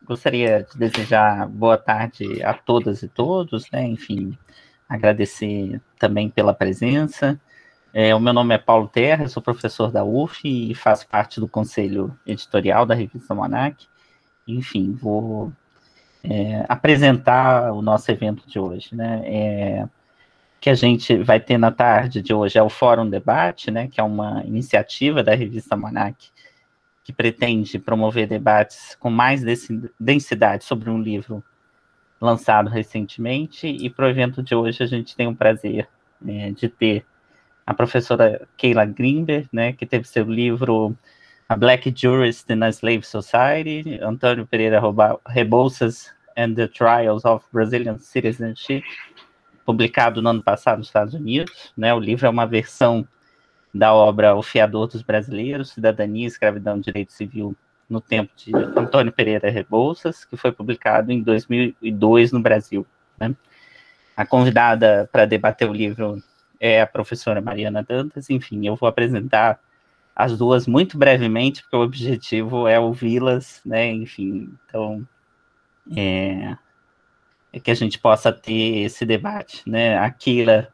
Gostaria de desejar boa tarde a todas e todos, né? Enfim, agradecer também pela presença. O meu nome é Paulo Terra, sou professor da UF e faço parte do conselho editorial da revista Almanac. Enfim, vou apresentar o nosso evento de hoje, né? Que a gente vai ter na tarde de hoje é o Fórum Debate, né? Que é uma iniciativa da revista Almanac que pretende promover debates com mais densidade sobre um livro lançado recentemente, e para o evento de hoje a gente tem o prazer de ter a professora Keila Grimber, né, que teve seu livro A Black Jurist in a Slave Society, Antônio Pereira Rebouças and the Trials of Brazilian Citizenship, publicado no ano passado nos Estados Unidos, né? O livro é uma versão da obra O Fiador dos Brasileiros, Cidadania, Escravidão e Direito Civil no tempo de Antônio Pereira Rebouças, que foi publicado em 2002 no Brasil, né? A convidada para debater o livro é a professora Mariana Dantas. Enfim, eu vou apresentar as duas muito brevemente, porque o objetivo é ouvi-las, né? Enfim, então, que a gente possa ter esse debate, né? A Keila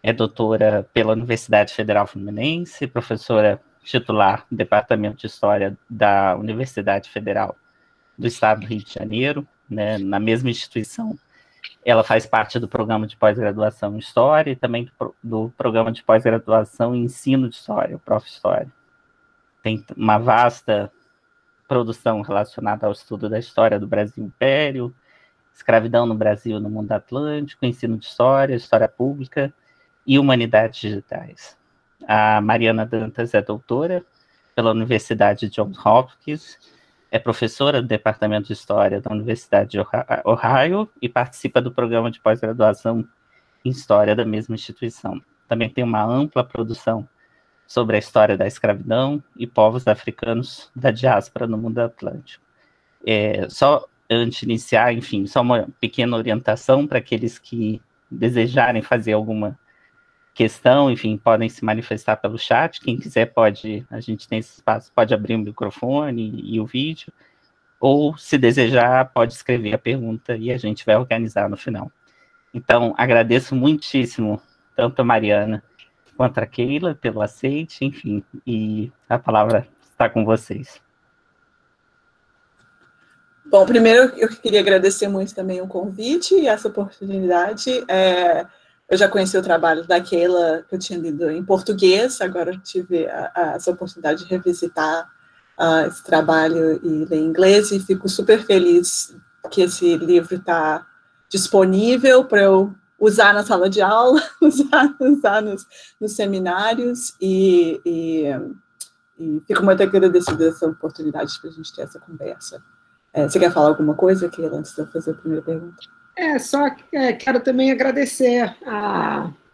é doutora pela Universidade Federal Fluminense, professora titular do Departamento de História da Universidade Federal do Estado do Rio de Janeiro, né? Na mesma instituição, ela faz parte do programa de pós-graduação em História e também do programa de pós-graduação em Ensino de História, o Prof. História. Tem uma vasta produção relacionada ao estudo da história do Brasil Império, escravidão no Brasil no mundo atlântico, ensino de história pública e humanidades digitais. A Mariana Dantas é doutora pela Universidade Johns Hopkins, é professora do Departamento de História da Universidade de Ohio e participa do programa de pós-graduação em História da mesma instituição. Também tem uma ampla produção sobre a história da escravidão e povos africanos da diáspora no mundo atlântico. Só antes de iniciar, enfim, só uma pequena orientação para aqueles que desejarem fazer alguma questão, enfim, podem se manifestar pelo chat. Quem quiser pode, a gente tem esse espaço, pode abrir o microfone e o vídeo, ou se desejar, pode escrever a pergunta e a gente vai organizar no final. Então, agradeço muitíssimo tanto a Mariana quanto a Keila pelo aceite, enfim, e a palavra está com vocês. Bom, primeiro eu queria agradecer muito também o convite e essa oportunidade. Eu já conheci o trabalho da Keila, que eu tinha lido em português, agora eu tive essa oportunidade de revisitar esse trabalho e ler em inglês, e fico super feliz que esse livro está disponível para eu usar na sala de aula, usar nos seminários, e fico muito agradecida dessa oportunidade para a gente ter essa conversa. Você quer falar alguma coisa, Keila, antes de eu fazer a primeira pergunta? Só quero também agradecer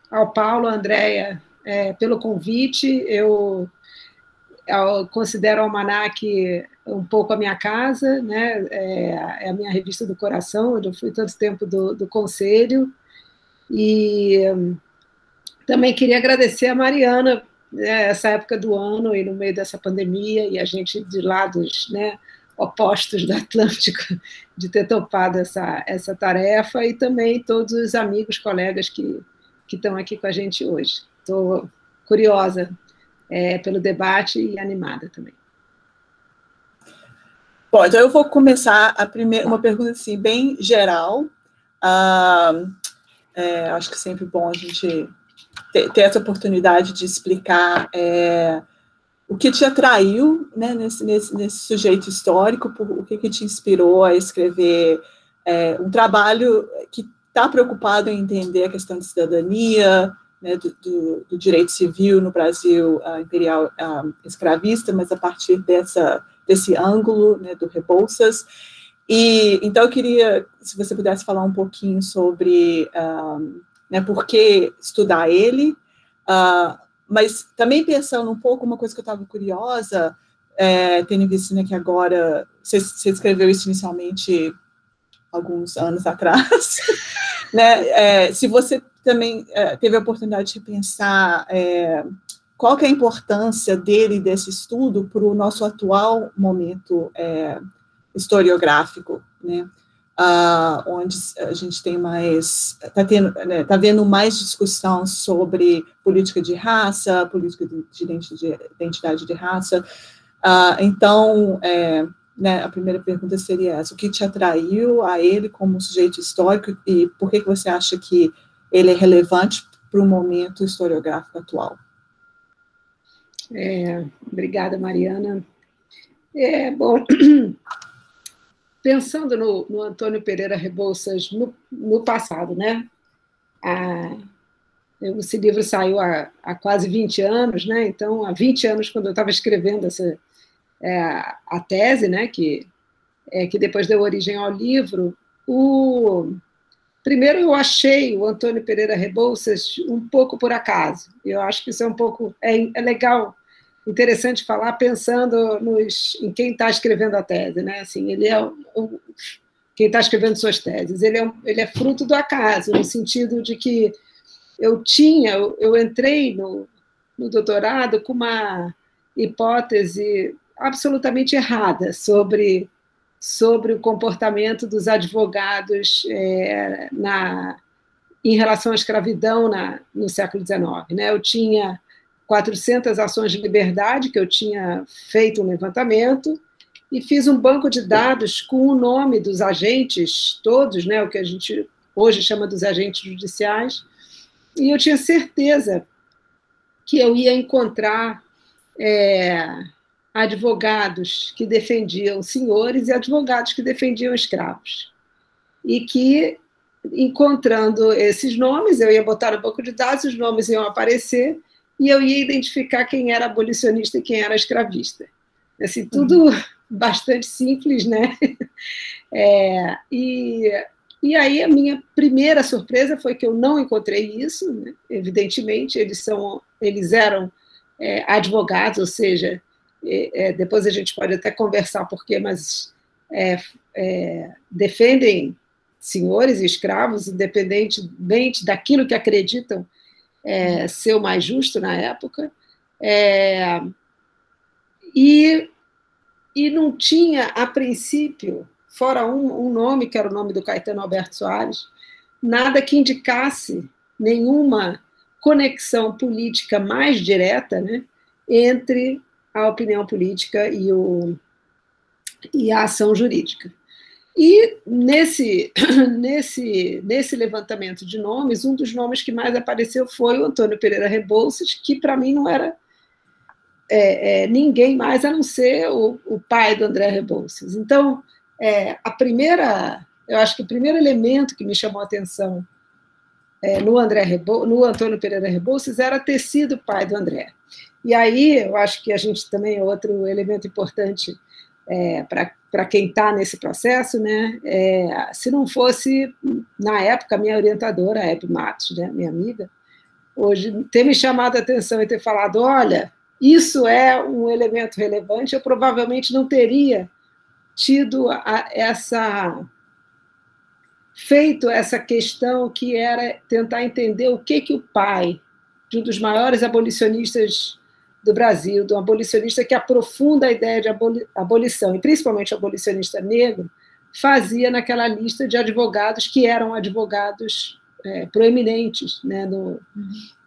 ao Paulo, à Andréia, pelo convite. Eu considero o Almanac um pouco a minha casa, né? É a minha revista do coração. Eu fui tanto tempo do conselho. E também queria agradecer a Mariana, né, essa época do ano e no meio dessa pandemia, e a gente de lados, né, opostos do Atlântico, de ter topado essa tarefa, e também todos os amigos, colegas que estão aqui com a gente hoje. Estou curiosa pelo debate e animada também. Bom, então eu vou começar uma pergunta assim, bem geral. Acho que é sempre bom a gente ter essa oportunidade de explicar o que te atraiu, né, nesse sujeito histórico, o que te inspirou a escrever um trabalho que está preocupado em entender a questão de cidadania, né, do direito civil no Brasil imperial escravista, mas a partir desse ângulo, né, do Rebouças. E então eu queria, se você pudesse falar um pouquinho sobre né, por que estudar ele, mas também pensando um pouco, uma coisa que eu estava curiosa, tendo visto, né, que agora, você escreveu isso inicialmente alguns anos atrás, né, se você também teve a oportunidade de pensar qual que é a importância desse estudo para o nosso atual momento historiográfico, né? Onde a gente tem mais, está vendo mais discussão sobre política de raça, política de identidade de raça. Então, né, a primeira pergunta seria essa: o que te atraiu a ele como sujeito histórico e por que você acha que ele é relevante para o momento historiográfico atual? Obrigada, Mariana. Bom, pensando no Antônio Pereira Rebouças no passado, né? Esse livro saiu há quase 20 anos, né? Então, há 20 anos, quando eu estava escrevendo a tese, né? Que depois deu origem ao livro, primeiro eu achei o Antônio Pereira Rebouças um pouco por acaso. Eu acho que isso é um pouco legal, interessante falar pensando em quem está escrevendo a tese, né? Assim, ele quem está escrevendo suas teses. Ele é fruto do acaso, no sentido de que eu entrei no doutorado com uma hipótese absolutamente errada sobre o comportamento dos advogados em relação à escravidão no século XIX. Né? Eu tinha 400 ações de liberdade, que eu tinha feito um levantamento, e fiz um banco de dados com o nome dos agentes todos, né, o que a gente hoje chama dos agentes judiciais, e eu tinha certeza que eu ia encontrar advogados que defendiam senhores e advogados que defendiam escravos. E que, encontrando esses nomes, eu ia botar no banco de dados, os nomes iam aparecer, e eu ia identificar quem era abolicionista e quem era escravista. Assim, tudo bastante simples, né? E aí a minha primeira surpresa foi que eu não encontrei isso, né? Evidentemente, eles eram advogados, ou seja, depois a gente pode até conversar por quê, mas defendem senhores e escravos, independentemente daquilo que acreditam ser o mais justo na época, e não tinha, a princípio, fora um nome, que era o nome do Caetano Alberto Soares, nada que indicasse nenhuma conexão política mais direta, né, entre a opinião política e a ação jurídica. E nesse levantamento de nomes, um dos nomes que mais apareceu foi o Antônio Pereira Rebouças, que para mim não era ninguém mais a não ser o pai do André Rebouças. Então, eu acho que o primeiro elemento que me chamou a atenção no Antônio Pereira Rebouças era ter sido pai do André. E aí, eu acho que a gente também é outro elemento importante para quem está nesse processo, né? Se não fosse, na época, a minha orientadora, a Hebe Matos, né, minha amiga, hoje, ter me chamado a atenção e ter falado, olha, isso é um elemento relevante, eu provavelmente não teria tido feito essa questão que era tentar entender o que o pai de um dos maiores abolicionistas do Brasil, de um abolicionista que aprofunda a ideia de abolição, e principalmente o abolicionista negro, fazia naquela lista de advogados que eram advogados proeminentes, né,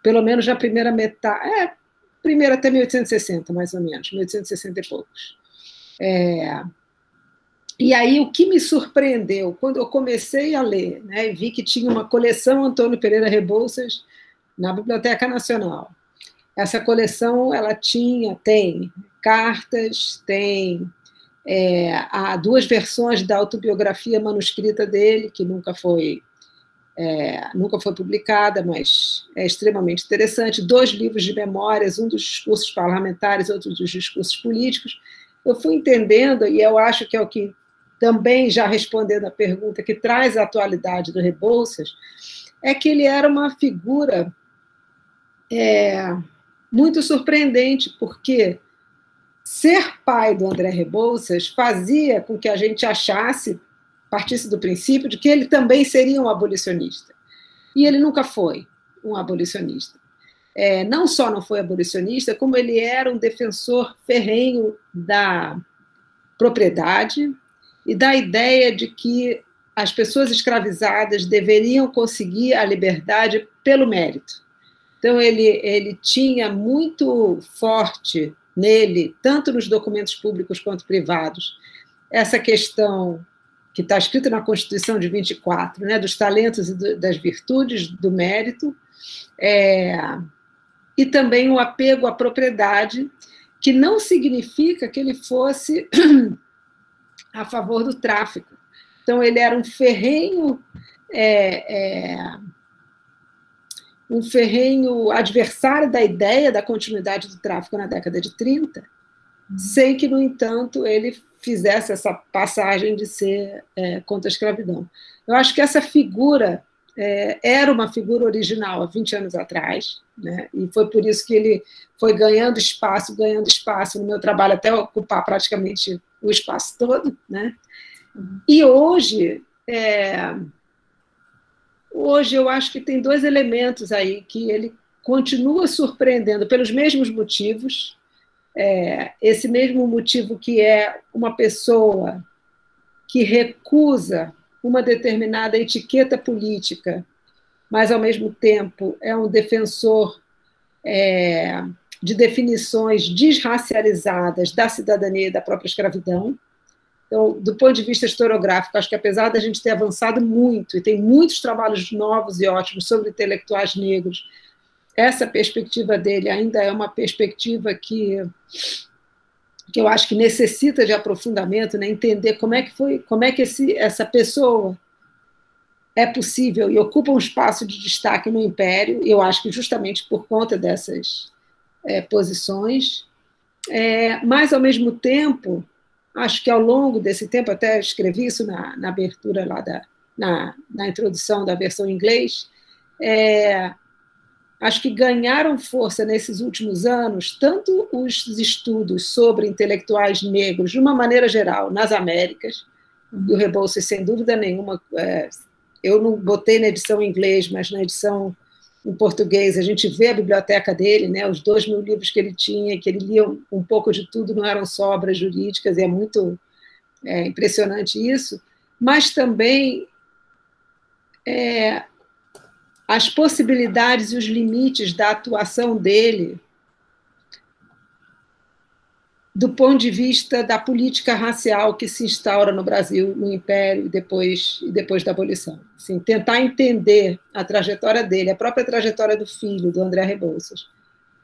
pelo menos na primeira metade, primeiro até 1860, mais ou menos, 1860 e poucos. E aí, o que me surpreendeu, quando eu comecei a ler, né, e vi que tinha uma coleção Antônio Pereira Rebouças na Biblioteca Nacional. Essa coleção, ela tem cartas, tem há 2 versões da autobiografia manuscrita dele, que nunca foi publicada, mas é extremamente interessante, 2 livros de memórias, um dos discursos parlamentares, outro dos discursos políticos. Eu fui entendendo, e eu acho que é o que também, já respondendo a pergunta que traz a atualidade do Rebouças, é que ele era uma figura muito surpreendente, porque ser pai do André Rebouças fazia com que a gente partisse do princípio de que ele também seria um abolicionista. E ele nunca foi um abolicionista. Não só não foi abolicionista, como ele era um defensor ferrenho da propriedade, e da ideia de que as pessoas escravizadas deveriam conseguir a liberdade pelo mérito. Então, ele tinha muito forte nele, tanto nos documentos públicos quanto privados, essa questão que está escrita na Constituição de 24, né, dos talentos e das virtudes, do mérito, e também o apego à propriedade, que não significa que ele fosse a favor do tráfico. Então, ele era um ferrenho adversário da ideia da continuidade do tráfico na década de 30, sem que, no entanto, ele fizesse essa passagem de ser contra a escravidão. Eu acho que essa figura era uma figura original há 20 anos atrás, né? E foi por isso que ele foi ganhando espaço no meu trabalho, até ocupar praticamente o espaço todo, né? E hoje eu acho que tem dois elementos aí que ele continua surpreendendo pelos mesmos motivos, esse mesmo motivo que é uma pessoa que recusa uma determinada etiqueta política, mas, ao mesmo tempo, é um defensor de definições desracializadas da cidadania e da própria escravidão. Então, do ponto de vista historiográfico, acho que, apesar da gente ter avançado muito, e tem muitos trabalhos novos e ótimos sobre intelectuais negros, essa perspectiva dele ainda é uma perspectiva que eu acho que necessita de aprofundamento, né? Entender como é que essa pessoa é possível e ocupa um espaço de destaque no Império, eu acho que justamente por conta dessas posições, mas, ao mesmo tempo, acho que ao longo desse tempo, até escrevi isso na abertura, lá na introdução da versão em inglês, acho que ganharam força nesses últimos anos, tanto os estudos sobre intelectuais negros, de uma maneira geral, nas Américas, e o Rebouças, sem dúvida nenhuma, eu não botei na edição em inglês, mas na edição em português, a gente vê a biblioteca dele, né, os 2.000 livros que ele tinha, que ele lia um pouco de tudo, não eram só obras jurídicas, e é muito impressionante isso, mas também as possibilidades e os limites da atuação dele do ponto de vista da política racial que se instaura no Brasil, no Império, e depois da abolição. Assim, tentar entender a trajetória dele, a própria trajetória do filho, do André Rebouças,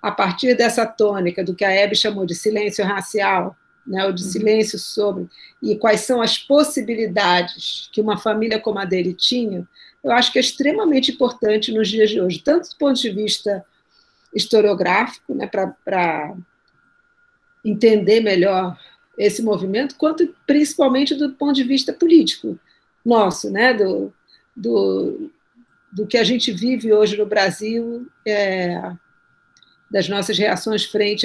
a partir dessa tônica do que a Hebe chamou de silêncio racial, né, ou de silêncio sobre, e quais são as possibilidades que uma família como a dele tinha, eu acho que é extremamente importante nos dias de hoje, tanto do ponto de vista historiográfico, né, para entender melhor esse movimento, quanto principalmente do ponto de vista político nosso, né, do que a gente vive hoje no Brasil, das nossas reações frente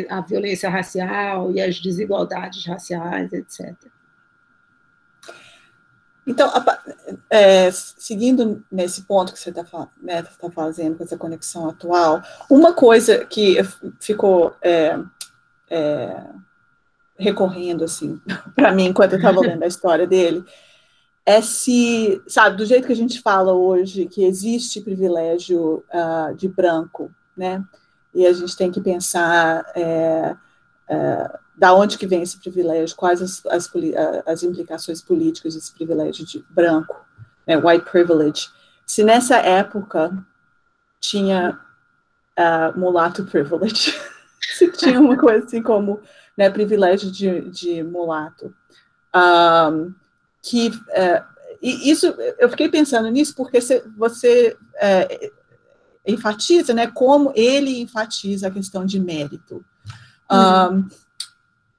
à violência racial e às desigualdades raciais, etc. Então, seguindo nesse ponto que você está fazendo, com essa conexão atual, uma coisa que ficou recorrendo, assim, para mim, enquanto eu estava lendo a história dele, se, sabe, do jeito que a gente fala hoje, que existe privilégio de branco, né, e a gente tem que pensar da onde que vem esse privilégio, quais as implicações políticas desse privilégio de branco, né, white privilege, se nessa época tinha mulato privilege, se tinha uma coisa assim como, né, privilégio de mulato, e isso, eu fiquei pensando nisso porque você enfatiza, né, como ele enfatiza a questão de mérito.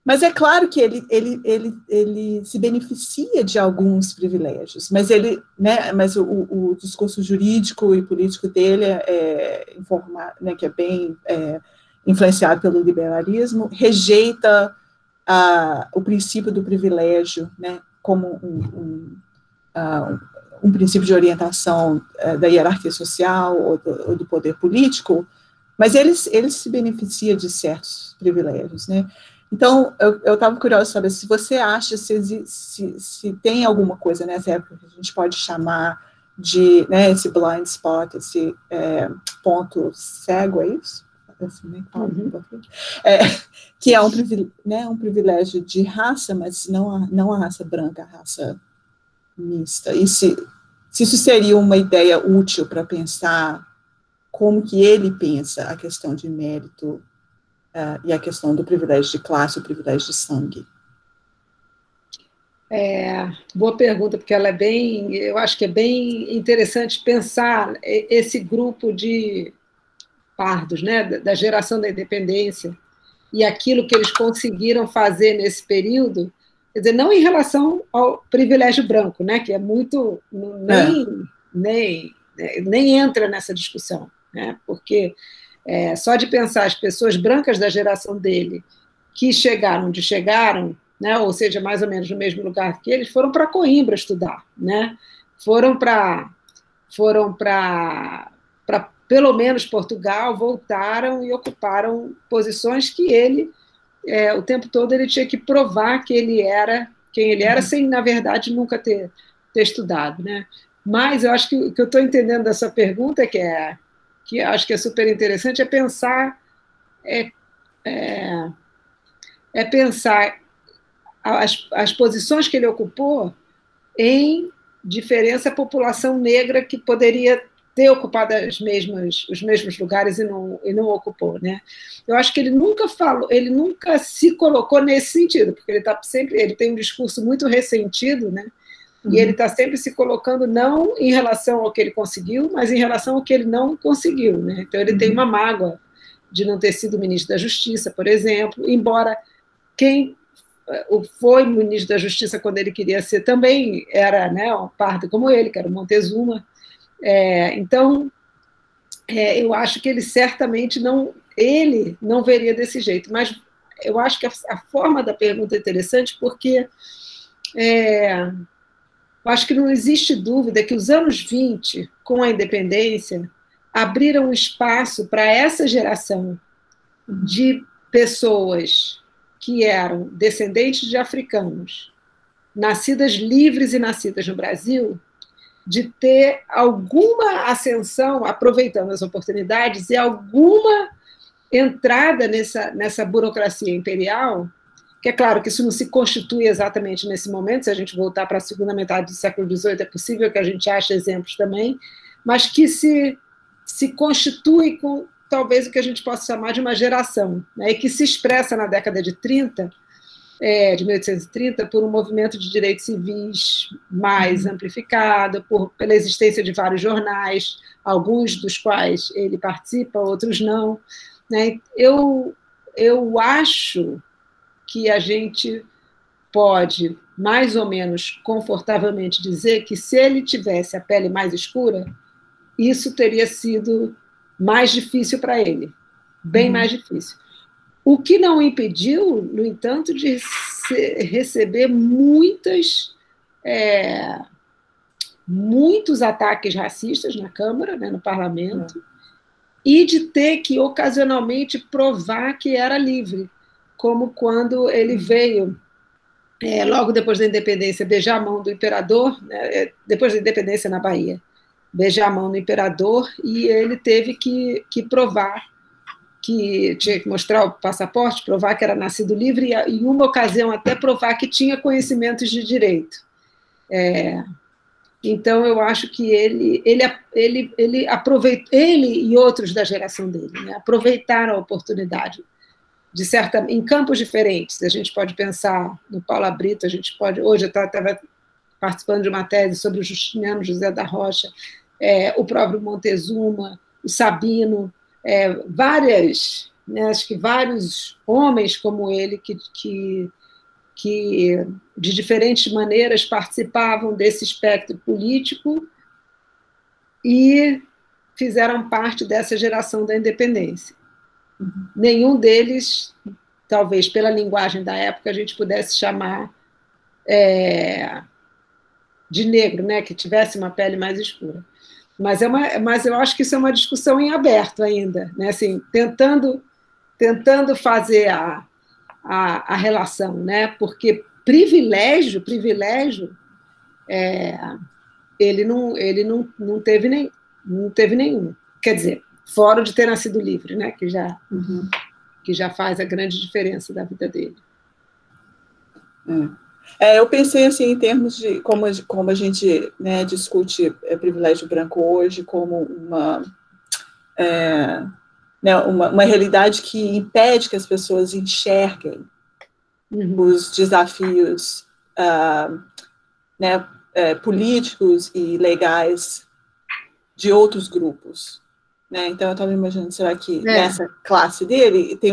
Mas é claro que ele se beneficia de alguns privilégios, mas o discurso jurídico e político dele né, que é bem influenciado pelo liberalismo, rejeita o princípio do privilégio, né, como um princípio de orientação da hierarquia social ou do poder político, mas ele se beneficia de certos privilégios, né? Então, eu estava curiosa de saber se você acha se tem alguma coisa nessa época que a gente pode chamar de, né, esse blind spot, esse ponto cego, é isso? Assim, né, que é um privilégio de raça, mas não a raça branca, a raça mista. E se isso seria uma ideia útil para pensar como que ele pensa a questão de mérito e a questão do privilégio de classe, o privilégio de sangue. Boa pergunta, porque ela eu acho que é bem interessante pensar esse grupo de pardos, né, da geração da independência, e aquilo que eles conseguiram fazer nesse período, quer dizer, não em relação ao privilégio branco, né, que é muito, nem entra nessa discussão, né, porque só de pensar as pessoas brancas da geração dele que chegaram onde chegaram, né, ou seja, mais ou menos no mesmo lugar que eles, foram para Coimbra estudar, né, foram para pelo menos Portugal, voltaram e ocuparam posições que ele, o tempo todo, ele tinha que provar que ele era quem ele era, sem, na verdade, nunca ter estudado, né? Mas eu acho que o que eu estou entendendo dessa pergunta, que acho que é super interessante, é pensar pensar as posições que ele ocupou em diferença à população negra que poderia ter ocupado os mesmos lugares e não ocupou, né? Eu acho que ele nunca se colocou nesse sentido, porque ele tem um discurso muito ressentido, né? E ele está sempre se colocando não em relação ao que ele conseguiu, mas em relação ao que ele não conseguiu, né? Então ele tem uma mágoa de não ter sido ministro da Justiça, por exemplo, embora quem foi ministro da Justiça quando ele queria ser também era, né, um pardo como ele, que era o Montezuma. Então, eu acho que ele certamente não veria desse jeito, mas eu acho que a forma da pergunta é interessante porque eu acho que não existe dúvida que os anos 20, com a independência, abriram um espaço para essa geração de pessoas que eram descendentes de africanos, nascidas livres e nascidas no Brasil, de ter alguma ascensão, aproveitando as oportunidades, e alguma entrada nessa burocracia imperial, que é claro que isso não se constitui exatamente nesse momento, se a gente voltar para a segunda metade do século XVIII, é possível que a gente ache exemplos também, mas que se constitui com talvez o que a gente possa chamar de uma geração, né, e que se expressa na década de 30, de 1830, por um movimento de direitos civis mais amplificado, pela existência de vários jornais, alguns dos quais ele participa, outros não, né? Eu acho que a gente pode, mais ou menos confortavelmente, dizer que se ele tivesse a pele mais escura, isso teria sido mais difícil para ele, bem mais difícil. O que não impediu, no entanto, de receber muitos ataques racistas na Câmara, né, no Parlamento, e de ter que, ocasionalmente, provar que era livre, como quando ele veio, logo depois da independência, beijar a mão do imperador, né, depois da independência na Bahia, beijar a mão do imperador, e ele teve que provar que tinha que mostrar o passaporte, provar que era nascido livre, e em uma ocasião até provar que tinha conhecimentos de direito. Então, eu acho que ele aproveitou, ele e outros da geração dele, né, aproveitaram a oportunidade, em campos diferentes. A gente pode pensar no Paula Brito, hoje eu estava participando de uma tese sobre o Justiniano José da Rocha, o próprio Montezuma, o Sabino, acho que vários homens como ele que de diferentes maneiras participavam desse espectro político e fizeram parte dessa geração da independência. Nenhum deles, talvez pela linguagem da época, a gente pudesse chamar de negro, né, que tivesse uma pele mais escura. Mas eu acho que isso é uma discussão em aberto ainda, né? Assim, tentando fazer a relação, né? Porque privilégio, ele não teve nenhum. Quer dizer, fora de ter nascido livre, né? Que já faz a grande diferença da vida dele. Eu pensei assim em termos de como a gente, né, discute privilégio branco hoje como uma realidade que impede que as pessoas enxerguem os desafios políticos e legais de outros grupos. Né? Então, eu estava imaginando, será que nessa classe dele tem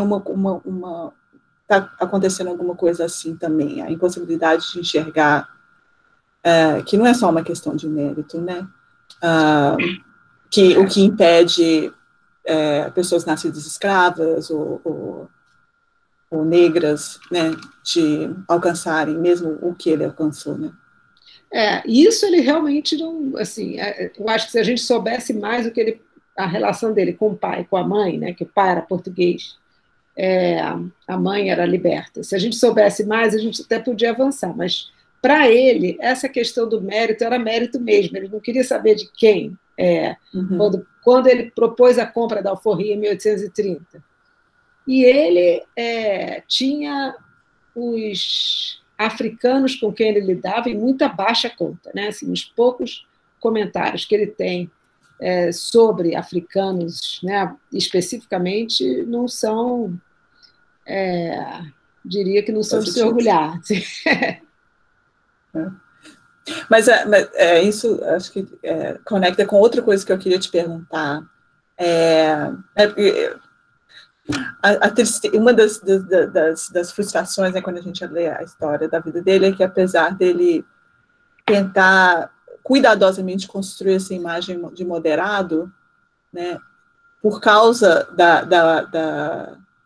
está acontecendo alguma coisa assim também, a impossibilidade de enxergar que não é só uma questão de mérito, né? O que impede pessoas nascidas escravas ou negras, né, de alcançarem mesmo o que ele alcançou, né? Isso ele realmente não, assim, eu acho que se a gente soubesse mais a relação dele com o pai, com a mãe, né, que o pai era português, a mãe era liberta. Se a gente soubesse mais, a gente até podia avançar, mas para ele, essa questão do mérito era mérito mesmo, ele não queria saber de quem. Quando ele propôs a compra da alforria em 1830. E ele tinha os africanos com quem ele lidava em muita baixa conta, né? Assim, os poucos comentários que ele tem sobre africanos, né, especificamente, não são, diria que não são de se orgulhar. Mas isso acho que conecta com outra coisa que eu queria te perguntar. Uma das frustrações, né, quando a gente lê a história da vida dele, é que apesar dele tentar cuidadosamente construir essa imagem de moderado, né, por causa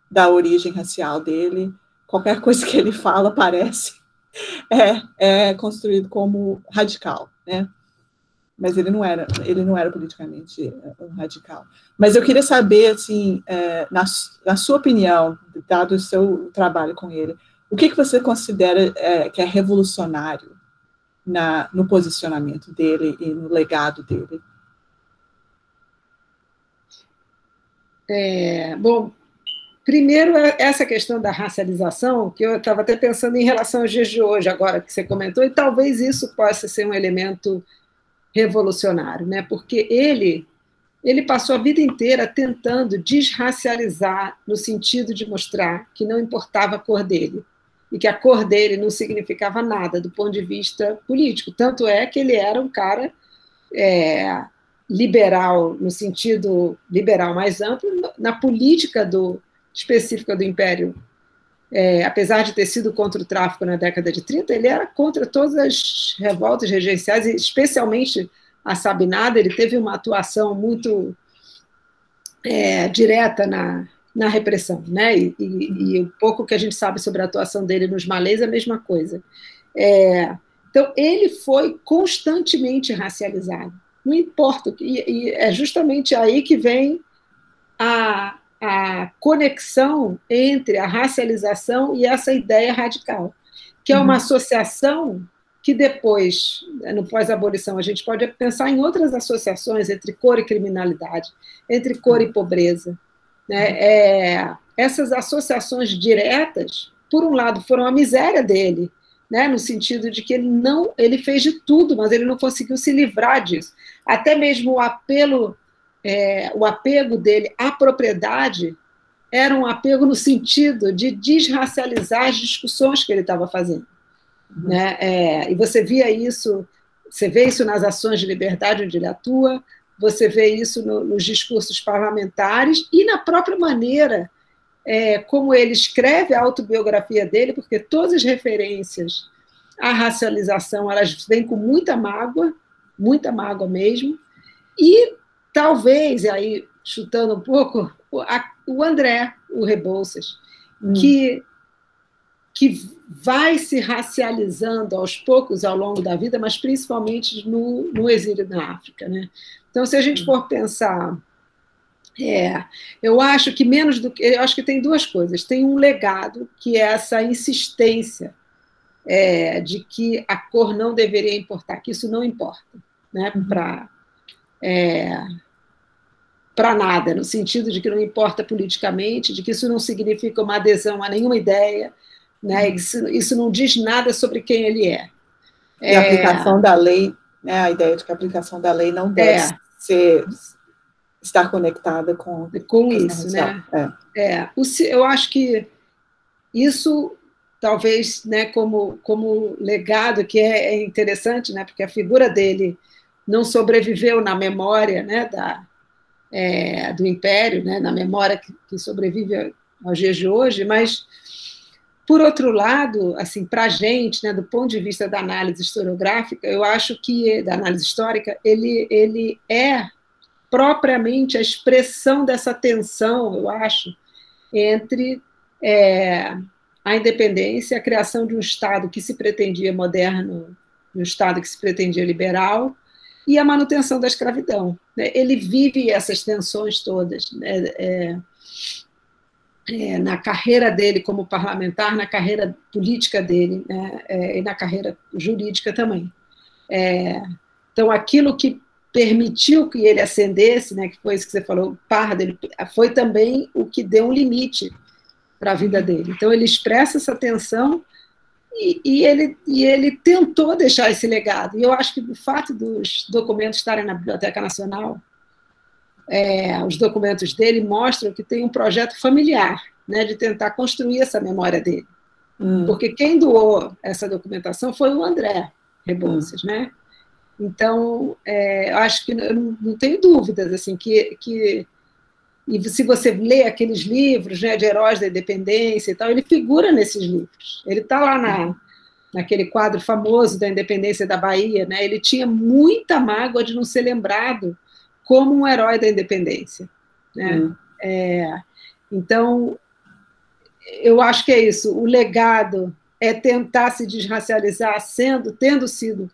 da origem racial dele, qualquer coisa que ele fala parece construído como radical, né? Mas ele não era politicamente radical. Mas eu queria saber, assim, na sua opinião, dado o seu trabalho com ele, o que você considera que é revolucionário no posicionamento dele e no legado dele? Bom, primeiro, essa questão da racialização, que eu estava até pensando em relação aos dias de hoje, agora que você comentou, e talvez isso possa ser um elemento revolucionário, né? Porque ele passou a vida inteira tentando desracializar, no sentido de mostrar que não importava a cor dele, e que a cor dele não significava nada do ponto de vista político. Tanto é que ele era um cara liberal, no sentido liberal mais amplo, na política específica do Império. Apesar de ter sido contra o tráfico na década de 30, ele era contra todas as revoltas regenciais, e especialmente a Sabinada. Ele teve uma atuação muito direta na repressão, né? E o pouco que a gente sabe sobre a atuação dele nos malês é a mesma coisa. Então, ele foi constantemente racializado. Não importa, e é justamente aí que vem a conexão entre a racialização e essa ideia radical, que é uma associação que depois, no pós-abolição, a gente pode pensar em outras associações entre cor e criminalidade, entre cor e pobreza. Né? Essas associações diretas, por um lado, foram a miséria dele, né? No sentido de que ele fez de tudo, mas ele não conseguiu se livrar disso. Até mesmo o apego dele à propriedade era um apego no sentido de desracializar as discussões que ele estava fazendo. Né? E você vê isso nas ações de liberdade onde ele atua, você vê isso nos discursos parlamentares e na própria maneira como ele escreve a autobiografia dele, porque todas as referências à racialização elas vêm com muita mágoa mesmo, e talvez, aí chutando um pouco, o André, o Rebouças, que vai se racializando aos poucos ao longo da vida, mas principalmente no exílio na África. Né? Então, se a gente for pensar Eu acho que eu acho que tem duas coisas. Tem um legado, que é essa insistência de que a cor não deveria importar, que isso não importa, né, para nada, no sentido de que não importa politicamente, de que isso não significa uma adesão a nenhuma ideia, né, isso não diz nada sobre quem ele é. E a aplicação da lei, né, a ideia de que a aplicação da lei não deve estar conectada com isso, né? Eu acho que isso, talvez, né, como legado, que é interessante, né, porque a figura dele não sobreviveu na memória, né, do Império, né, na memória que sobrevive aos dias de hoje, mas, por outro lado, assim, para a gente, né, do ponto de vista da análise historiográfica, eu acho que, da análise histórica, ele é propriamente a expressão dessa tensão, eu acho, entre a independência, a criação de um Estado que se pretendia moderno, de um Estado que se pretendia liberal, e a manutenção da escravidão. Ele vive essas tensões todas, né, na carreira dele como parlamentar, na carreira política dele, né, e na carreira jurídica também. Então, aquilo que permitiu que ele ascendesse, né, que foi isso que você falou, par dele, foi também o que deu um limite para a vida dele. Então, ele expressa essa tensão e ele tentou deixar esse legado. E eu acho que o fato dos documentos estarem na Biblioteca Nacional, os documentos dele mostram que tem um projeto familiar, né, de tentar construir essa memória dele. Porque quem doou essa documentação foi o André Rebouças, né? Então, eu acho que eu não tenho dúvidas, assim, e se você lê aqueles livros, né, de heróis da independência e tal, ele figura nesses livros. Ele está lá naquele quadro famoso da independência da Bahia, né? Ele tinha muita mágoa de não ser lembrado como um herói da independência, né? Então, eu acho que é isso. O legado é tentar se desracializar, tendo sido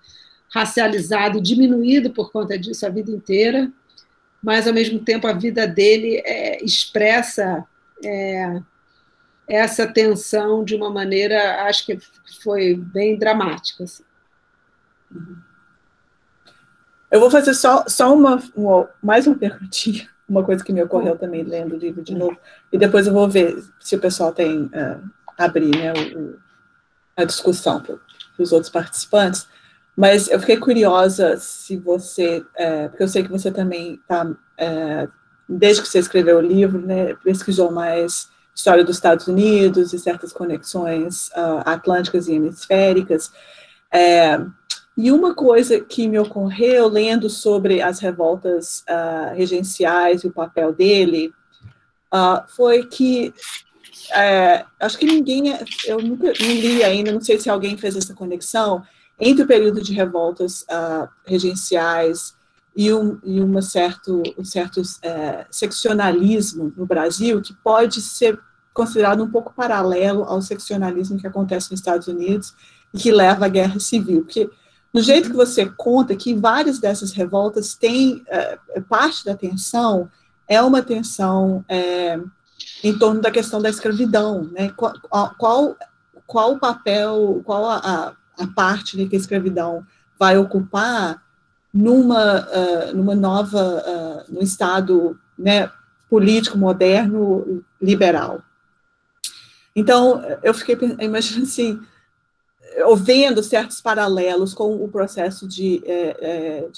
racializado, diminuído por conta disso a vida inteira, mas, ao mesmo tempo, a vida dele expressa essa tensão de uma maneira, acho que foi bem dramática. Assim. Eu vou fazer só mais uma perguntinha, uma coisa que me ocorreu também lendo o livro de novo, e depois eu vou ver se o pessoal tem abrir, né, a discussão para os outros participantes. Mas eu fiquei curiosa se você, porque eu sei que você também está, desde que você escreveu o livro, né, pesquisou mais história dos Estados Unidos e certas conexões atlânticas e hemisféricas. E uma coisa que me ocorreu lendo sobre as revoltas regenciais e o papel dele foi que acho que eu nunca li ainda, não sei se alguém fez essa conexão entre o período de revoltas regenciais e um certo seccionalismo no Brasil, que pode ser considerado um pouco paralelo ao seccionalismo que acontece nos Estados Unidos e que leva à Guerra Civil, porque no jeito que você conta que várias dessas revoltas têm, parte da tensão é uma tensão em torno da questão da escravidão, né? Qual o papel, qual a parte, né, que a escravidão vai ocupar num Estado, né, político, moderno, liberal. Então, eu fiquei imaginando assim, vendo certos paralelos com o processo de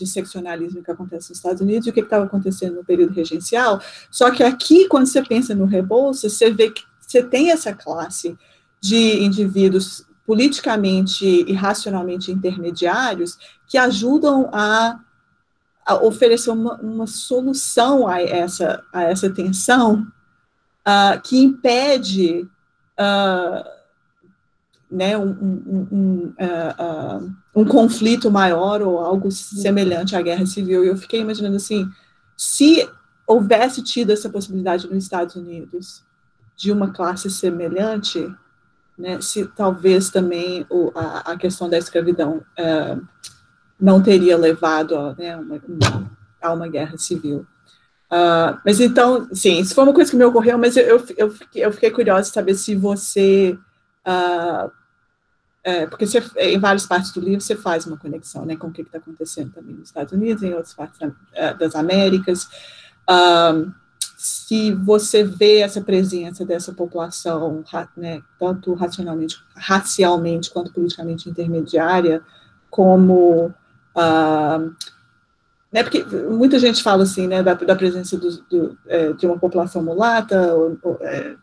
seccionalismo que acontece nos Estados Unidos e o que estava acontecendo no período regencial, só que aqui, quando você pensa no Rebouças, você vê que você tem essa classe de indivíduos politicamente e racionalmente intermediários que ajudam a oferecer uma solução a essa tensão que impede né, um conflito maior ou algo semelhante à Guerra Civil. E eu fiquei imaginando assim, se houvesse tido essa possibilidade nos Estados Unidos de uma classe semelhante, né, se talvez também a questão da escravidão não teria levado a uma guerra civil. Mas então, sim, isso foi uma coisa que me ocorreu, mas eu fiquei curiosa de saber se você... porque em várias partes do livro você faz uma conexão, né, com o que está acontecendo também nos Estados Unidos, em outras partes das Américas. Se você vê essa presença dessa população, né, tanto racialmente quanto politicamente intermediária, como... né, porque muita gente fala assim, né, da presença de uma população mulata,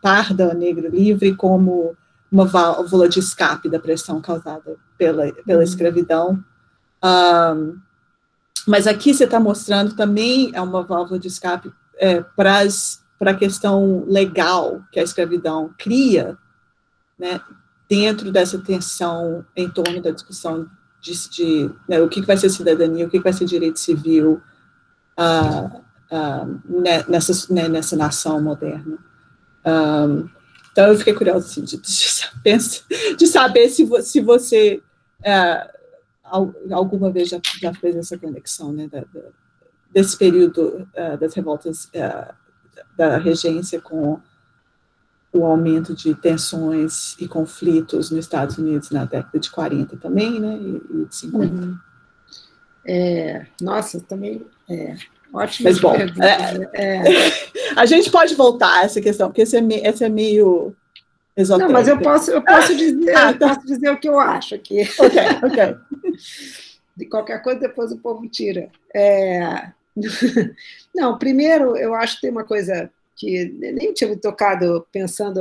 parda, negra, livre, como uma válvula de escape da pressão causada pela escravidão. Mas aqui você está mostrando também uma válvula de escape para a questão legal que a escravidão cria, né, dentro dessa tensão em torno da discussão né, o que vai ser cidadania, o que vai ser direito civil nessa nação moderna. Então, eu fiquei curiosa assim, de saber se você alguma vez já fez essa conexão, né, desse período das revoltas da regência com o aumento de tensões e conflitos nos Estados Unidos na década de 40 também, né, e de 50. Uhum. Nossa, também ótimo. Mas, bom, a gente pode voltar a essa questão, porque essa é meio esotérica. Não, mas eu posso dizer, posso dizer o que eu acho aqui. Ok. De qualquer coisa, depois o povo tira. Não, primeiro, eu acho que tem uma coisa que nem tinha me tocado pensando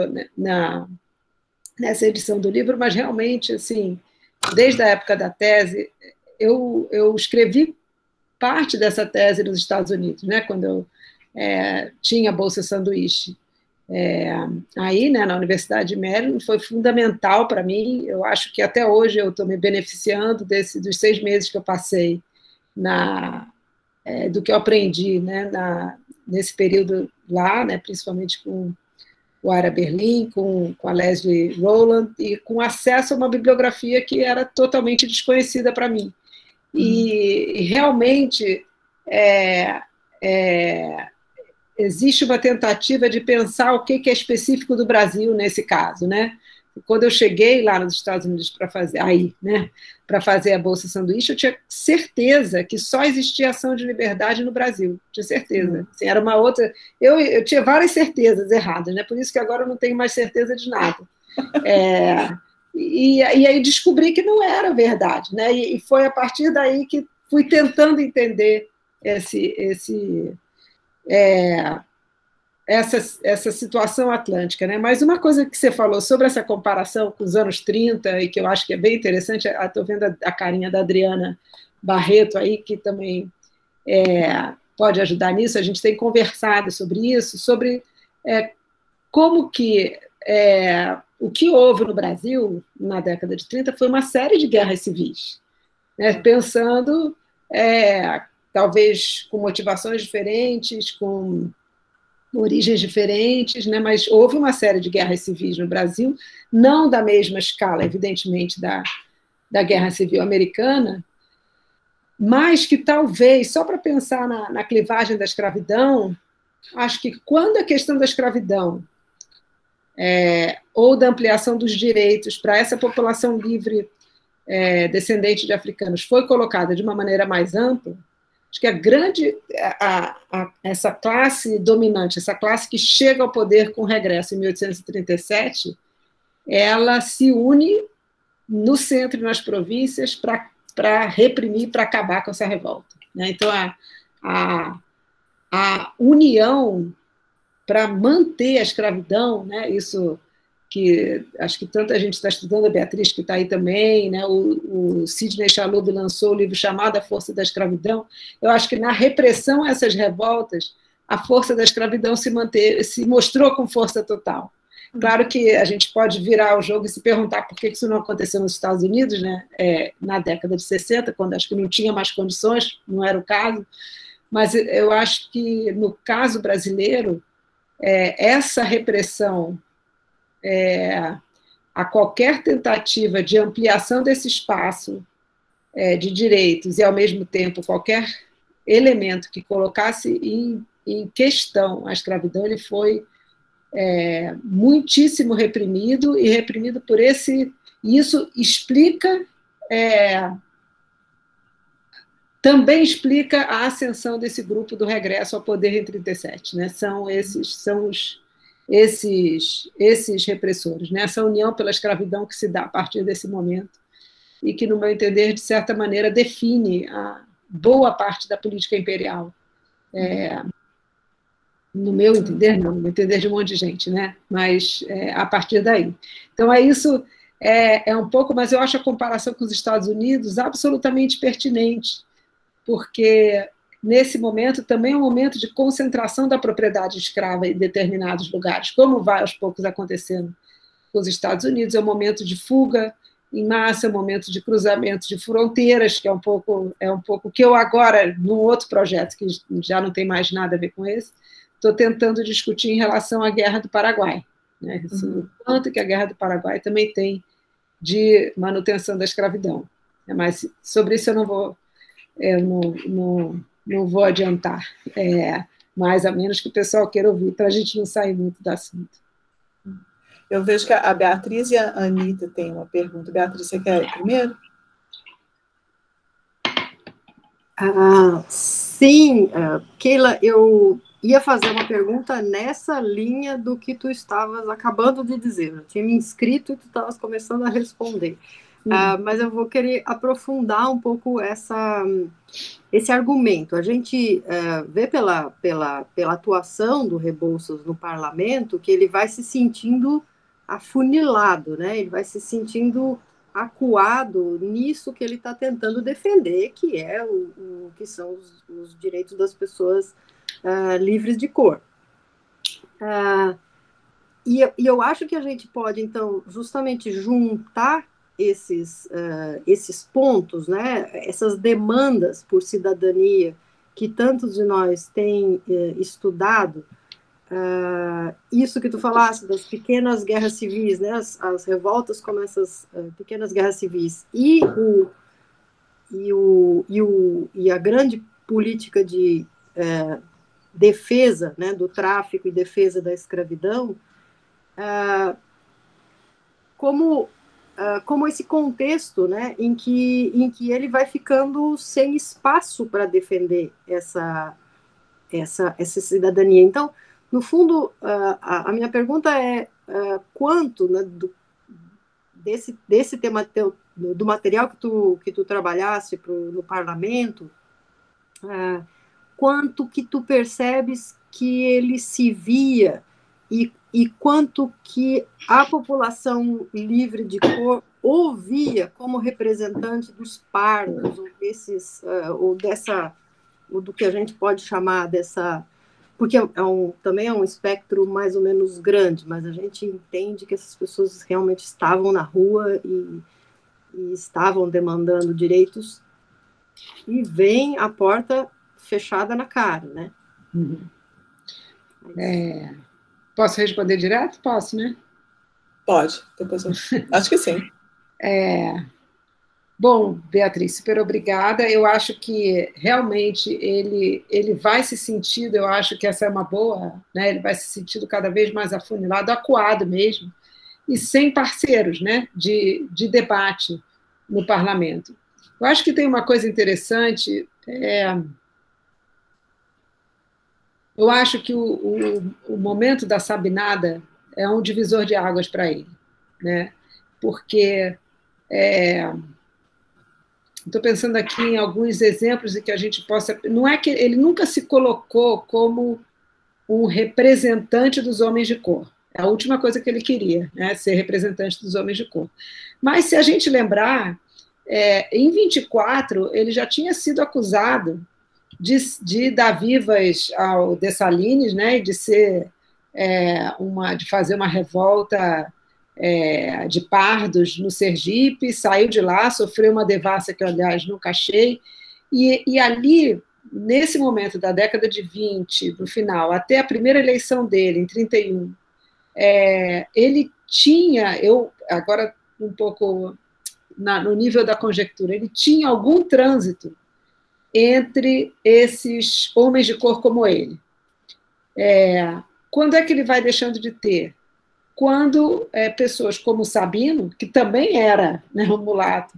nessa edição do livro, mas realmente, assim, desde a época da tese, eu escrevi parte dessa tese nos Estados Unidos, né, quando eu tinha a Bolsa Sanduíche. Aí, né, na Universidade de Maryland, foi fundamental para mim. Eu acho que até hoje eu estou me beneficiando dos 6 meses que eu passei do que eu aprendi, né, nesse período lá, né, principalmente com o Ira Berlin, com a Leslie Rowland, e com acesso a uma bibliografia que era totalmente desconhecida para mim. E realmente existe uma tentativa de pensar o que é específico do Brasil nesse caso, né? Quando eu cheguei lá nos Estados Unidos para fazer a Bolsa Sanduíche, eu tinha certeza que só existia ação de liberdade no Brasil, tinha certeza. Assim, era uma outra... Eu tinha várias certezas erradas, né? Por isso que agora eu não tenho mais certeza de nada. E aí descobri que não era verdade, né? E foi a partir daí que fui tentando entender essa situação atlântica, né? Mas uma coisa que você falou sobre essa comparação com os anos 30, e que eu acho que é bem interessante, estou vendo a carinha da Adriana Barreto aí, que também pode ajudar nisso. A gente tem conversado sobre isso, sobre como que o que houve no Brasil na década de 30 foi uma série de guerras civis, né? Pensando, talvez com motivações diferentes, com origens diferentes, né? Mas houve uma série de guerras civis no Brasil, não da mesma escala, evidentemente, da Guerra Civil Americana, mas que talvez, só para pensar na clivagem da escravidão, acho que quando a questão da escravidão ou da ampliação dos direitos para essa população livre descendente de africanos foi colocada de uma maneira mais ampla, acho que essa classe dominante, essa classe que chega ao poder com regresso em 1837, ela se une no centro e nas províncias para reprimir, para acabar com essa revolta, né? Então, a união para manter a escravidão, né? Isso que acho que tanta gente está estudando, a Beatriz, que está aí também, né? O Sidney Chalub lançou o livro chamado A Força da Escravidão. Eu acho que na repressão a essas revoltas, a força da escravidão se mostrou com força total. Claro que a gente pode virar o jogo e se perguntar por que isso não aconteceu nos Estados Unidos, né? Na década de 60, quando acho que não tinha mais condições, não era o caso, mas eu acho que no caso brasileiro, essa repressão a qualquer tentativa de ampliação desse espaço de direitos e, ao mesmo tempo, qualquer elemento que colocasse em questão a escravidão, ele foi muitíssimo reprimido, e reprimido por esse... E isso explica... também explica a ascensão desse grupo do regresso ao poder em 37, né? São esses repressores, né? Essa união pela escravidão que se dá a partir desse momento e que, no meu entender, de certa maneira, define a boa parte da política imperial. No meu entender, não, no entender de um monte de gente, né? Mas a partir daí. Então, isso um pouco, mas eu acho a comparação com os Estados Unidos absolutamente pertinente, porque nesse momento também é um momento de concentração da propriedade escrava em determinados lugares, como vai aos poucos acontecendo com os Estados Unidos. É um momento de fuga em massa, é um momento de cruzamento de fronteiras, que é um pouco que eu agora, num outro projeto, que já não tem mais nada a ver com esse, estou tentando discutir em relação à Guerra do Paraguai, né? Assim, o quanto que a Guerra do Paraguai também tem de manutenção da escravidão. Mas sobre isso eu não vou adiantar, mais a menos que o pessoal queira ouvir, para a gente não sair muito do assunto. Eu vejo que a Beatriz e a Anitta têm uma pergunta. Beatriz, você quer ir primeiro? Sim, Keila, eu ia fazer uma pergunta nessa linha do que tu estavas acabando de dizer. Eu tinha me inscrito e tu estavas começando a responder. Mas eu vou querer aprofundar um pouco esse argumento. A gente vê pela atuação do Rebouças no parlamento que ele vai se sentindo afunilado, né? Ele vai se sentindo acuado nisso que ele está tentando defender, que é que são os direitos das pessoas livres de cor. E eu acho que a gente pode, então, justamente juntar esses pontos, né, essas demandas por cidadania que tantos de nós têm estudado, isso que tu falaste das pequenas guerras civis, né, as revoltas como essas pequenas guerras civis, e a grande política de defesa, né, do tráfico e defesa da escravidão, como esse contexto, né, em que ele vai ficando sem espaço para defender essa cidadania. Então, no fundo, a minha pergunta é quanto, né, desse tema do material que tu trabalhasse no parlamento, quanto que tu percebes que ele se via e quanto que a população livre de cor ouvia como representante dos pardos, ou do que a gente pode chamar dessa... Porque também é um espectro mais ou menos grande, mas a gente entende que essas pessoas realmente estavam na rua e estavam demandando direitos e vem a porta fechada na cara, né? Posso responder direto? Posso, né? Pode, depois eu... Acho que sim. Bom, Beatriz, super obrigada. Eu acho que realmente ele vai se sentindo, eu acho que essa é uma boa, né? Ele vai se sentindo cada vez mais afunilado, acuado mesmo, e sem parceiros, né, de debate no parlamento. Eu acho que tem uma coisa interessante, eu acho que o momento da Sabinada é um divisor de águas para ele, né? Porque estou pensando aqui em alguns exemplos em que a gente possa... Não é que ele nunca se colocou como um representante dos homens de cor. É a última coisa que ele queria, né? Ser representante dos homens de cor. Mas, se a gente lembrar, em 24, ele já tinha sido acusado de dar vivas ao Dessalines, né? De ser de fazer uma revolta de pardos no Sergipe, saiu de lá, sofreu uma devassa que eu, aliás, nunca achei, e ali, nesse momento da década de 20, no final, até a primeira eleição dele, em 31, ele tinha, agora um pouco no nível da conjectura, ele tinha algum trânsito entre esses homens de cor como ele, Quando é que ele vai deixando de ter? Quando pessoas como Sabino, que também era, né, um mulato,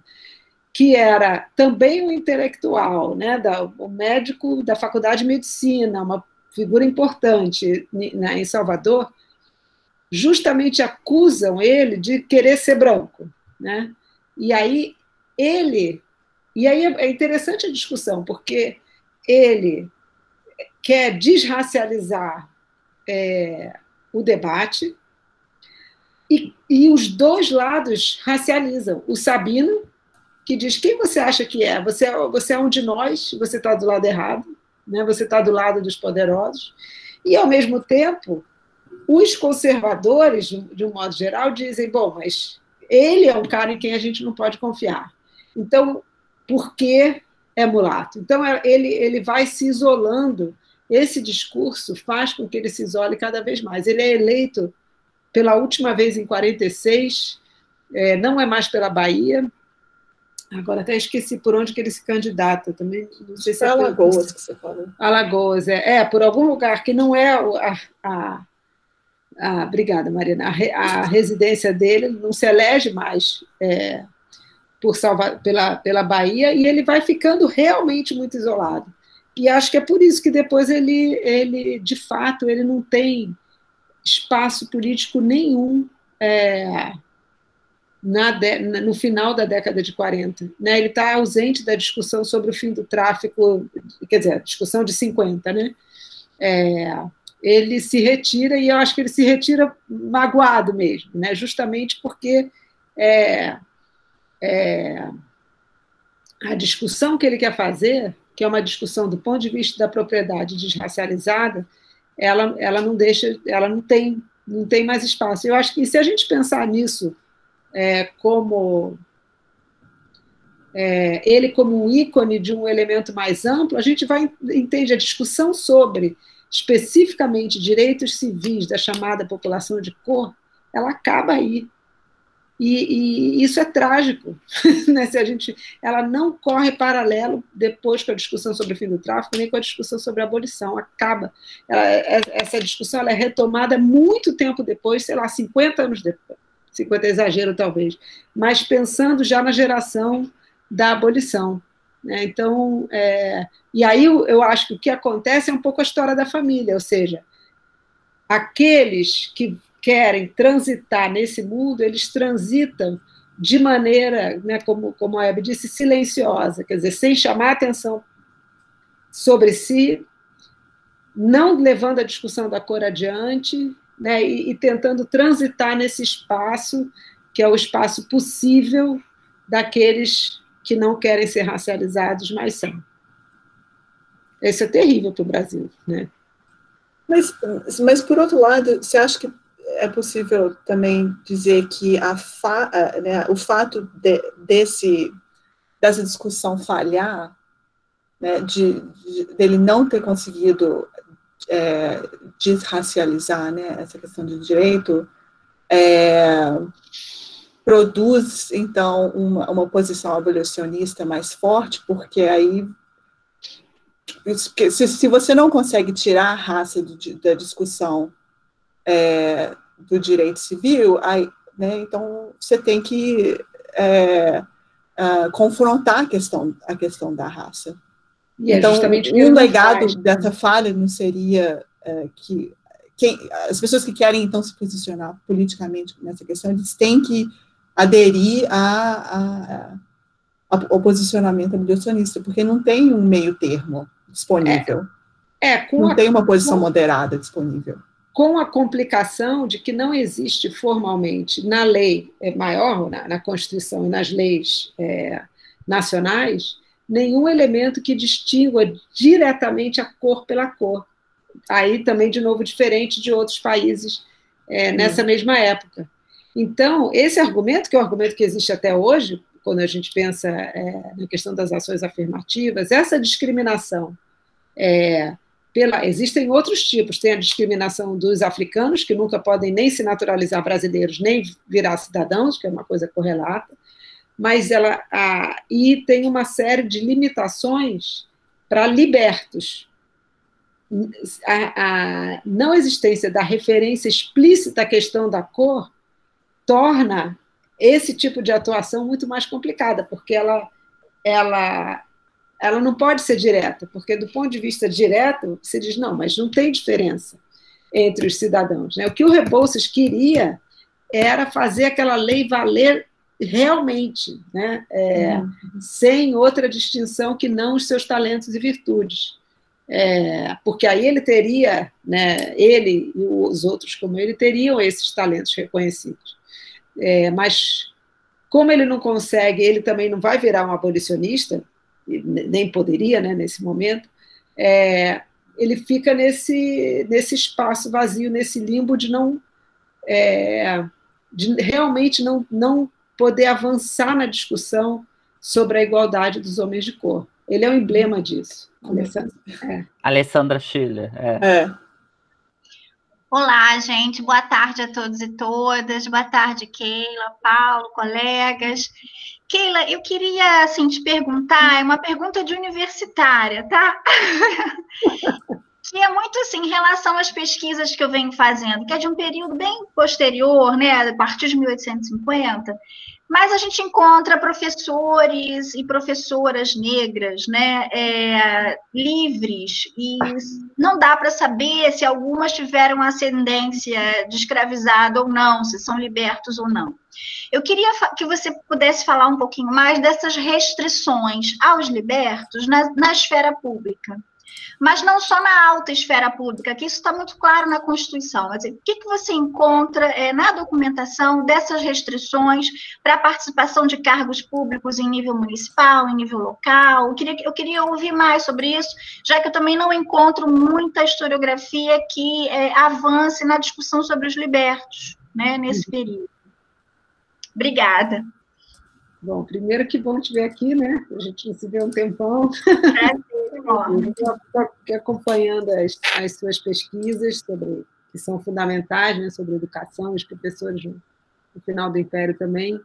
que era também um intelectual, né, um médico da Faculdade de Medicina, uma figura importante em Salvador, justamente acusam ele de querer ser branco, né? E aí é interessante a discussão, porque ele quer desracializar o debate, e os dois lados racializam. O Sabino, que diz: quem você acha que é? Você é um de nós, você está do lado errado, né? Você está do lado dos poderosos. E, ao mesmo tempo, os conservadores, de um modo geral, dizem: bom, mas ele é um cara em quem a gente não pode confiar. Então, por que é mulato? Então, ele vai se isolando. Esse discurso faz com que ele se isole cada vez mais. Ele é eleito pela última vez em 46, não é mais pela Bahia. Agora até esqueci por onde que ele se candidata. Também não sei se é Alagoas que você falou. Alagoas, por algum lugar que não é obrigada, Marina. A residência dele não se elege mais pela Bahia, e ele vai ficando realmente muito isolado. E acho que é por isso que depois ele de fato, ele não tem espaço político nenhum no final da década de 40. Né? Ele está ausente da discussão sobre o fim do tráfico, quer dizer, a discussão de 50, né? Ele se retira, e eu acho que ele se retira magoado mesmo, né? Justamente porque a discussão que ele quer fazer, que é uma discussão do ponto de vista da propriedade desracializada, ela não tem mais espaço. Eu acho que, se a gente pensar nisso como ele como um ícone de um elemento mais amplo, a gente entende a discussão sobre especificamente direitos civis da chamada população de cor, ela acaba aí. E isso é trágico, né? Ela não corre paralelo depois com a discussão sobre o fim do tráfico, nem com a discussão sobre a abolição, acaba. Essa discussão ela é retomada muito tempo depois, sei lá, 50 anos depois, 50 é exagero talvez, mas pensando já na geração da abolição. Né? Então, e aí eu acho que o que acontece é um pouco a história da família, ou seja, aqueles que querem transitar nesse mundo, eles transitam de maneira, né, como a Hebe disse, silenciosa, quer dizer, sem chamar atenção sobre si, não levando a discussão da cor adiante, né, e tentando transitar nesse espaço, que é o espaço possível daqueles que não querem ser racializados, mas são. Isso é terrível para o Brasil. Né? Mas, por outro lado, você acha que é possível também dizer que o fato dessa discussão falhar, né, dele não ter conseguido desracializar, né, essa questão de direito, produz, então, uma posição abolicionista mais forte, porque aí, se você não consegue tirar a raça da discussão do direito civil, aí, né, então você tem que confrontar a questão da raça. Então, um legado dessa falha não seria que as pessoas que querem, então, se posicionar politicamente nessa questão, eles têm que aderir ao posicionamento abolicionista, porque não tem um meio termo disponível. Não tem uma posição moderada disponível. Com a complicação de que não existe formalmente na lei maior, na Constituição e nas leis nacionais, nenhum elemento que distingua diretamente a cor pela cor. Aí também, de novo, diferente de outros países nessa mesma época. Então, esse argumento, que é um argumento que existe até hoje, quando a gente pensa na questão das ações afirmativas, essa discriminação existem outros tipos, tem a discriminação dos africanos, que nunca podem nem se naturalizar brasileiros, nem virar cidadãos, que é uma coisa correlata, mas e tem uma série de limitações para libertos. a não existência da referência explícita à questão da cor torna esse tipo de atuação muito mais complicada, porque ela não pode ser direta, porque do ponto de vista direto, você diz, não, mas não tem diferença entre os cidadãos, né? O que o Rebouças queria era fazer aquela lei valer realmente, né? Sem outra distinção que não os seus talentos e virtudes. Porque aí ele teria, né, ele e os outros como ele, teriam esses talentos reconhecidos. Mas, como ele não consegue, ele também não vai virar um abolicionista, nem poderia, né, nesse momento, ele fica nesse espaço vazio, nesse limbo de realmente não poder avançar na discussão sobre a igualdade dos homens de cor. Ele é um emblema disso. Alessandra Schiller. Olá, gente. Boa tarde a todos e todas. Boa tarde, Keila, Paulo, colegas. Keila, eu queria, assim, te perguntar, é uma pergunta de universitária, tá? Que é muito, assim, em relação às pesquisas que eu venho fazendo, que é de um período bem posterior, né, a partir de 1850, mas a gente encontra professores e professoras negras, né, livres, e não dá para saber se algumas tiveram ascendência de escravizado ou não, se são libertos ou não. Eu queria que você pudesse falar um pouquinho mais dessas restrições aos libertos na esfera pública. Mas não só na alta esfera pública, que isso está muito claro na Constituição. Mas, o que você encontra na documentação dessas restrições para a participação de cargos públicos em nível municipal, em nível local? Eu queria ouvir mais sobre isso, já que eu também não encontro muita historiografia que avance na discussão sobre os libertos, né, nesse período. Obrigada. Bom, primeiro, que bom te ver aqui, né? A gente não se vê há um tempão. Estou acompanhando as suas pesquisas, que são fundamentais, né, sobre educação, os professores no final do Império também.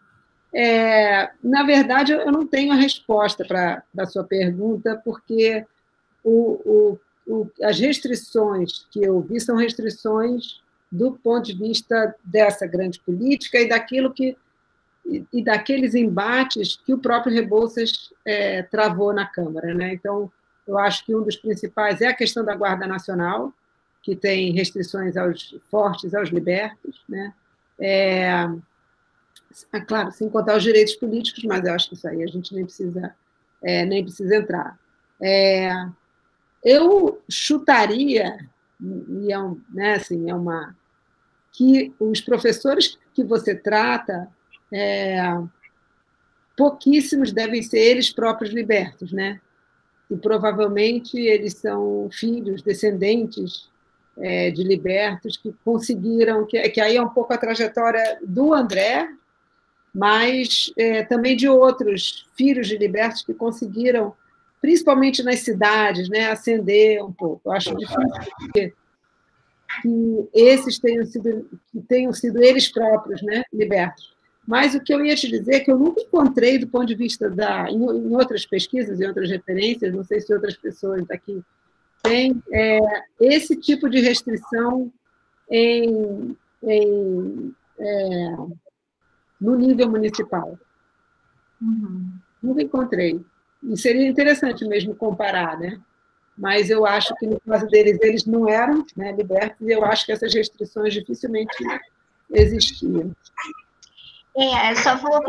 Na verdade, eu não tenho a resposta para a sua pergunta, porque as restrições que eu vi são restrições do ponto de vista dessa grande política e daqueles embates que o próprio Rebouças travou na Câmara, né? Então, eu acho que um dos principais é a questão da Guarda Nacional, que tem restrições fortes aos libertos, né? Claro, sem contar os direitos políticos, mas eu acho que isso aí a gente nem precisa entrar. Eu chutaria, né, assim, que os professores que você trata, pouquíssimos devem ser eles próprios libertos, né? E provavelmente eles são filhos, descendentes de libertos que conseguiram, que aí é um pouco a trajetória do André, mas também de outros filhos de libertos que conseguiram, principalmente nas cidades, né, ascender um pouco. Eu acho difícil que esses tenham sido eles próprios, né, libertos. Mas o que eu ia te dizer é que eu nunca encontrei, do ponto de vista em outras pesquisas, em outras referências, não sei se outras pessoas aqui têm, esse tipo de restrição no nível municipal. Nunca encontrei. E seria interessante mesmo comparar, né? Mas eu acho que, no caso deles, eles não eram, né, libertos, e eu acho que essas restrições dificilmente existiam. Só vou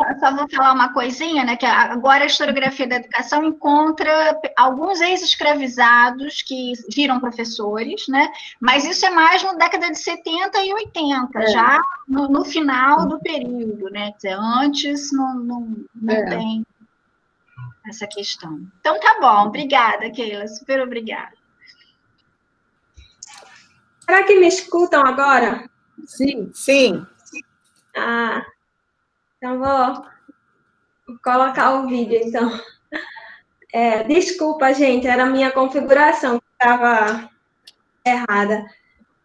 falar uma coisinha, né, que agora a historiografia da educação encontra alguns ex-escravizados que viram professores, né, mas isso é mais na década de 70 e 80, já no final do período, né, quer dizer, antes não tem essa questão. Então, tá bom, obrigada, Keila, super obrigada. Será que me escutam agora? Sim. Sim. Então, vou colocar o vídeo, então. Desculpa, gente, era a minha configuração que estava errada.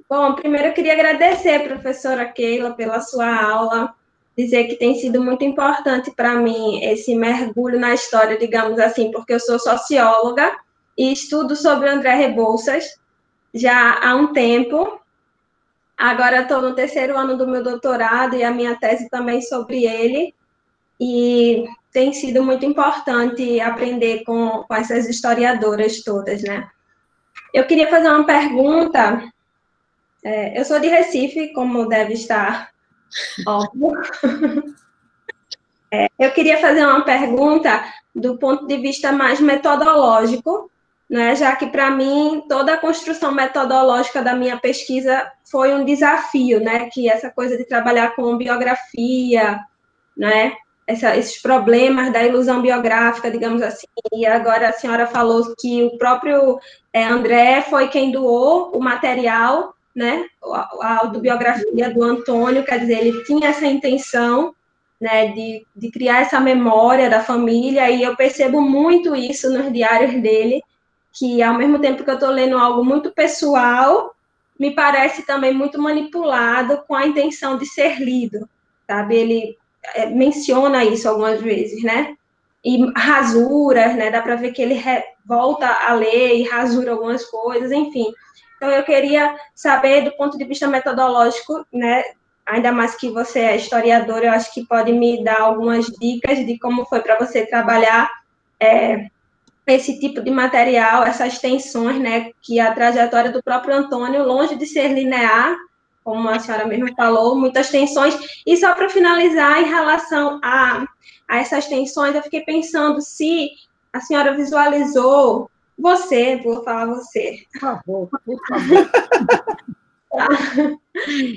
Bom, primeiro eu queria agradecer, professora Keila, pela sua aula, dizer que tem sido muito importante para mim esse mergulho na história, digamos assim, porque eu sou socióloga e estudo sobre André Rebouças, já há um tempo. Agora estou no 3º ano do meu doutorado e a minha tese também sobre ele. E tem sido muito importante aprender com essas historiadoras todas, né? Eu queria fazer uma pergunta. Eu sou de Recife, como deve estar óbvio. Eu queria fazer uma pergunta do ponto de vista mais metodológico, né? Já que, para mim, toda a construção metodológica da minha pesquisa foi um desafio, né? Que essa coisa de trabalhar com biografia, né? Esses problemas da ilusão biográfica, digamos assim. E agora a senhora falou que o próprio André foi quem doou o material, né? A autobiografia do Antônio, quer dizer, ele tinha essa intenção, né, de criar essa memória da família, e eu percebo muito isso nos diários dele, que ao mesmo tempo que eu estou lendo algo muito pessoal, me parece também muito manipulado com a intenção de ser lido, sabe? Ele menciona isso algumas vezes, né? E rasuras, né? Dá para ver que ele volta a ler e rasura algumas coisas, enfim. Então, eu queria saber, do ponto de vista metodológico, né? Ainda mais que você é historiador, eu acho que pode me dar algumas dicas de como foi para você trabalhar esse tipo de material, essas tensões, né? Que a trajetória do próprio Antônio, longe de ser linear, como a senhora mesmo falou, muitas tensões. E só para finalizar, em relação a essas tensões, eu fiquei pensando se a senhora visualizou, vou falar você. Por favor, por favor.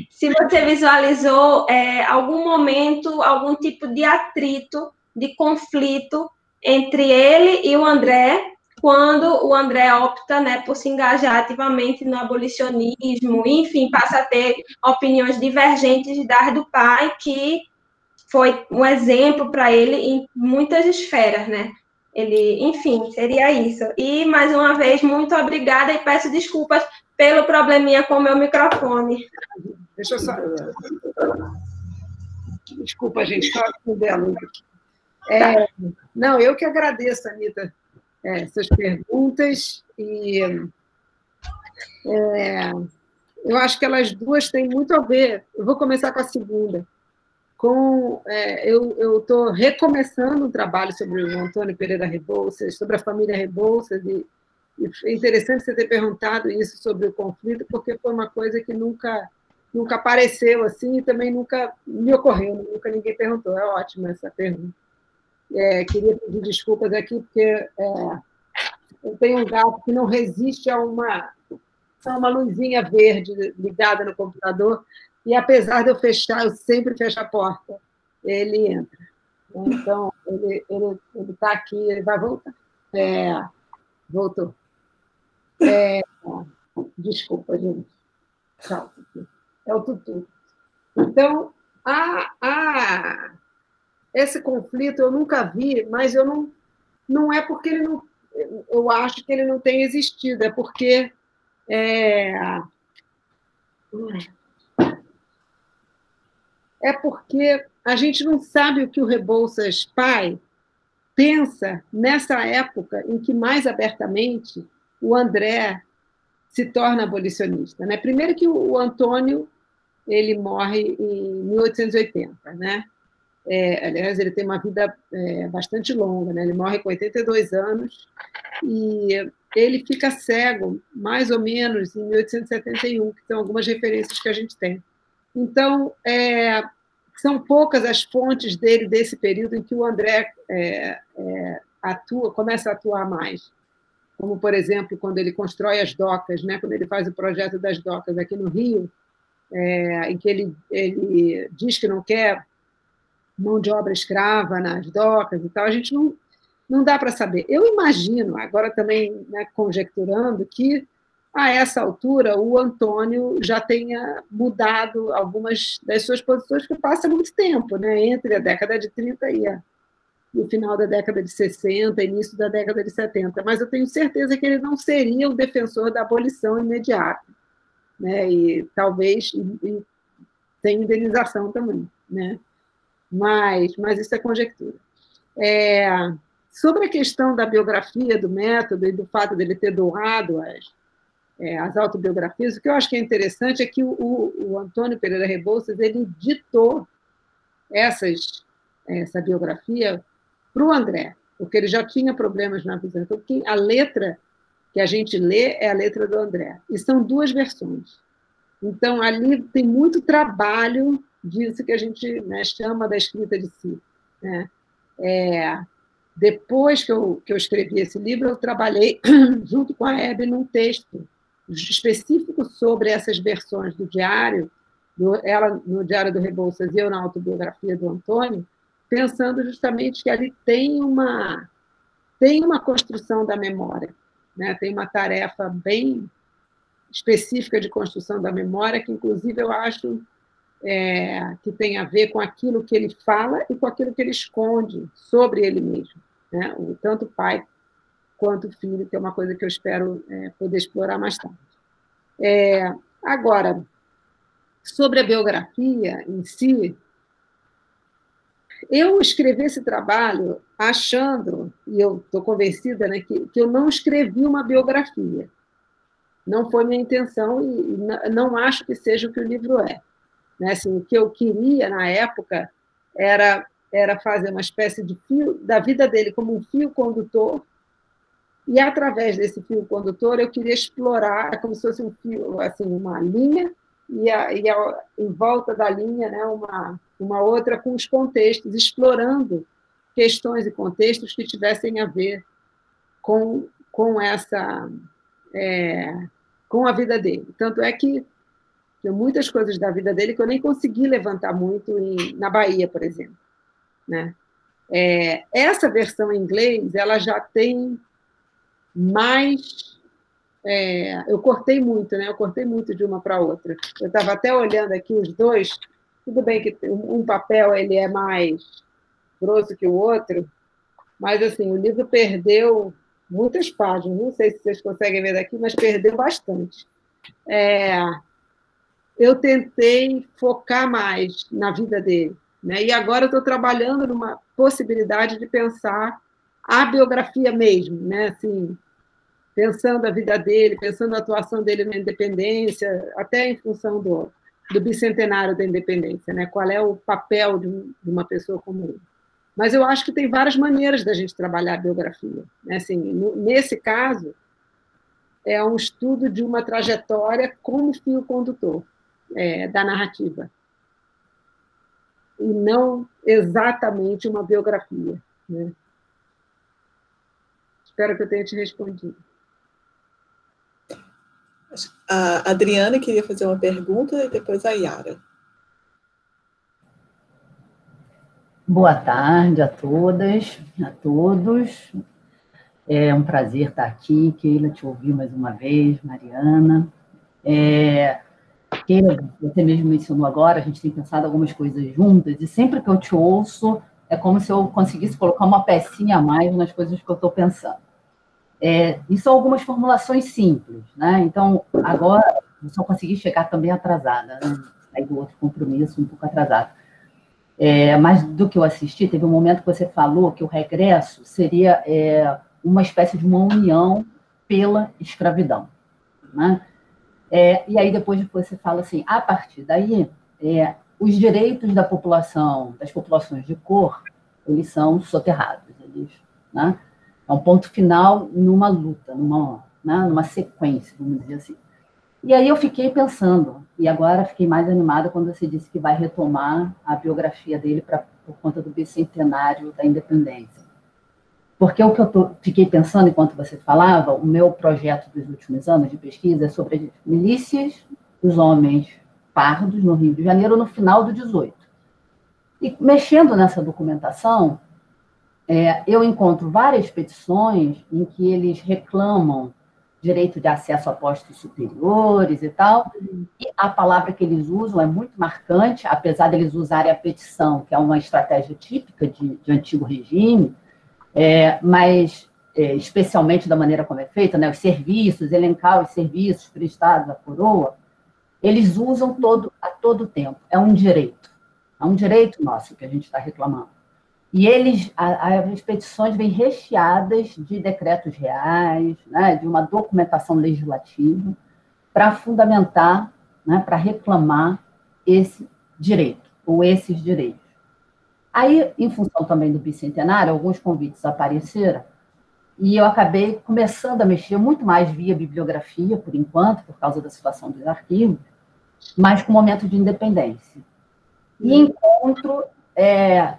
Se você visualizou algum momento, algum tipo de atrito, de conflito entre ele e o André, quando o André opta, né, por se engajar ativamente no abolicionismo, enfim, passa a ter opiniões divergentes das do pai, que foi um exemplo para ele em muitas esferas, né? Ele, enfim, seria isso. E, mais uma vez, muito obrigada e peço desculpas pelo probleminha com o meu microfone. Deixa eu só... Desculpa, gente, só acender a luz aqui. Não, eu que agradeço, Anita, essas perguntas, e eu acho que elas duas têm muito a ver. Eu vou começar com a segunda. Eu estou recomeçando um trabalho sobre o Antônio Pereira Rebouças, sobre a família Rebouças, e é interessante você ter perguntado isso sobre o conflito, porque foi uma coisa que nunca apareceu assim, e também nunca me ocorreu, nunca ninguém perguntou. É ótima essa pergunta. Queria pedir desculpas aqui, porque eu tenho um gato que não resiste a uma luzinha verde ligada no computador, e apesar de eu fechar, eu sempre fecho a porta, ele entra. Então, ele está aqui, ele vai voltar. Voltou. Desculpa, gente. Tchau. É o Tutu. Então, esse conflito eu nunca vi, mas eu não é porque ele não... Eu acho que ele não tem existido, é porque... É porque a gente não sabe o que o Rebouças pai pensa nessa época em que, mais abertamente, o André se torna abolicionista, né? Primeiro que o Antônio ele morre em 1880, né? Aliás, ele tem uma vida bastante longa, né? Ele morre com 82 anos e ele fica cego, mais ou menos, em 1871, que são algumas referências que a gente tem. Então, são poucas as fontes dele desse período em que o André começa a atuar mais. Como, por exemplo, quando ele constrói as docas, né? Quando ele faz o projeto das docas aqui no Rio, em que ele diz que não quer mão de obra escrava nas docas e tal, a gente não dá para saber. Eu imagino, agora também, né, conjecturando, que a essa altura o Antônio já tenha mudado algumas das suas posições, que passa muito tempo, né, entre a década de 30 e o final da década de 60, início da década de 70, mas eu tenho certeza que ele não seria o defensor da abolição imediata, né, e talvez sem indenização também, né, mas isso é conjectura. Sobre a questão da biografia, do método e do fato dele ter doado as autobiografias, o que eu acho que é interessante é que o Antônio Pereira Rebouças, ele ditou essa biografia para o André, porque ele já tinha problemas na visão. Então, a letra que a gente lê é a letra do André. E são 2 versões. Então, ali tem muito trabalho disso que a gente, né, chama da escrita de si. Né? Depois que eu escrevi esse livro, eu trabalhei junto com a Hebe num texto específico sobre essas versões do diário, ela no Diário do Rebouças e eu na autobiografia do Antônio, pensando justamente que ali tem uma construção da memória, né? Tem uma tarefa bem específica de construção da memória, que, inclusive, eu acho que tem a ver com aquilo que ele fala e com aquilo que ele esconde sobre ele mesmo, né? Tanto o pai quanto o filho, que é uma coisa que eu espero poder explorar mais tarde. Agora, sobre a biografia em si, eu escrevi esse trabalho achando, e eu estou convencida, né, que eu não escrevi uma biografia. Não foi minha intenção e não acho que seja o que o livro é. Né? Assim, o que eu queria, na época, era fazer uma espécie de fio da vida dele como um fio condutor, e, através desse fio condutor, eu queria explorar, como se fosse um fio, assim, uma linha, e em volta da linha, né, uma outra com os contextos, explorando questões e contextos que tivessem a ver com a vida dele. Tanto é que tem muitas coisas da vida dele que eu nem consegui levantar muito na Bahia, por exemplo. Né? Essa versão em inglês, ela já tem mais... eu cortei muito, né? Eu cortei muito de uma para outra. Eu estava até olhando aqui os 2, tudo bem que um papel ele é mais grosso que o outro, mas assim, o livro perdeu muitas páginas, não sei se vocês conseguem ver daqui, mas perdeu bastante. Eu tentei focar mais na vida dele, né? E agora eu estou trabalhando numa possibilidade de pensar a biografia mesmo, né? Assim, pensando a vida dele, pensando a atuação dele na independência, até em função do bicentenário da independência, né? Qual é o papel de uma pessoa como ele. Mas eu acho que tem várias maneiras da gente trabalhar a biografia. Né? Assim, nesse caso, é um estudo de uma trajetória como fio condutor da narrativa, e não exatamente uma biografia. Né? Espero que eu tenha te respondido. A Adriana queria fazer uma pergunta e depois a Yara. Boa tarde a todas, a todos. É um prazer estar aqui, Keila, te ouvir mais uma vez, Mariana. Keila, você mesmo mencionou agora, a gente tem pensado algumas coisas juntas, e sempre que eu te ouço, é como se eu conseguisse colocar uma pecinha a mais nas coisas que eu estou pensando. E são algumas formulações simples, né? Então, agora, eu só consegui chegar também atrasada, né? Saí do outro compromisso um pouco atrasada. Mas do que eu assisti, teve um momento que você falou que o regresso seria uma espécie de uma união pela escravidão, né? E aí depois você fala assim, a partir daí, os direitos da população, das populações de cor, eles são soterrados, né? É um ponto final numa luta, numa sequência, vamos dizer assim. E aí eu fiquei pensando, e agora fiquei mais animada quando você disse que vai retomar a biografia dele por conta do bicentenário da independência. Porque o que eu fiquei pensando enquanto você falava, o meu projeto dos últimos anos de pesquisa é sobre as milícias dos homens pardos no Rio de Janeiro no final do 18. E mexendo nessa documentação, eu encontro várias petições em que eles reclamam direito de acesso a postos superiores e tal, e a palavra que eles usam é muito marcante, apesar de eles usarem a petição, que é uma estratégia típica de antigo regime, mas especialmente da maneira como é feita, né, os serviços, elencar os serviços prestados à coroa, eles usam a todo tempo, é um direito nosso que a gente está reclamando. E as petições vêm recheadas de decretos reais, né, de uma documentação legislativa, para fundamentar, né, para reclamar esse direito, ou esses direitos. Aí, em função também do bicentenário, alguns convites apareceram, e eu acabei começando a mexer muito mais via bibliografia, por enquanto, por causa da situação dos arquivos, mas com momento de independência. E encontro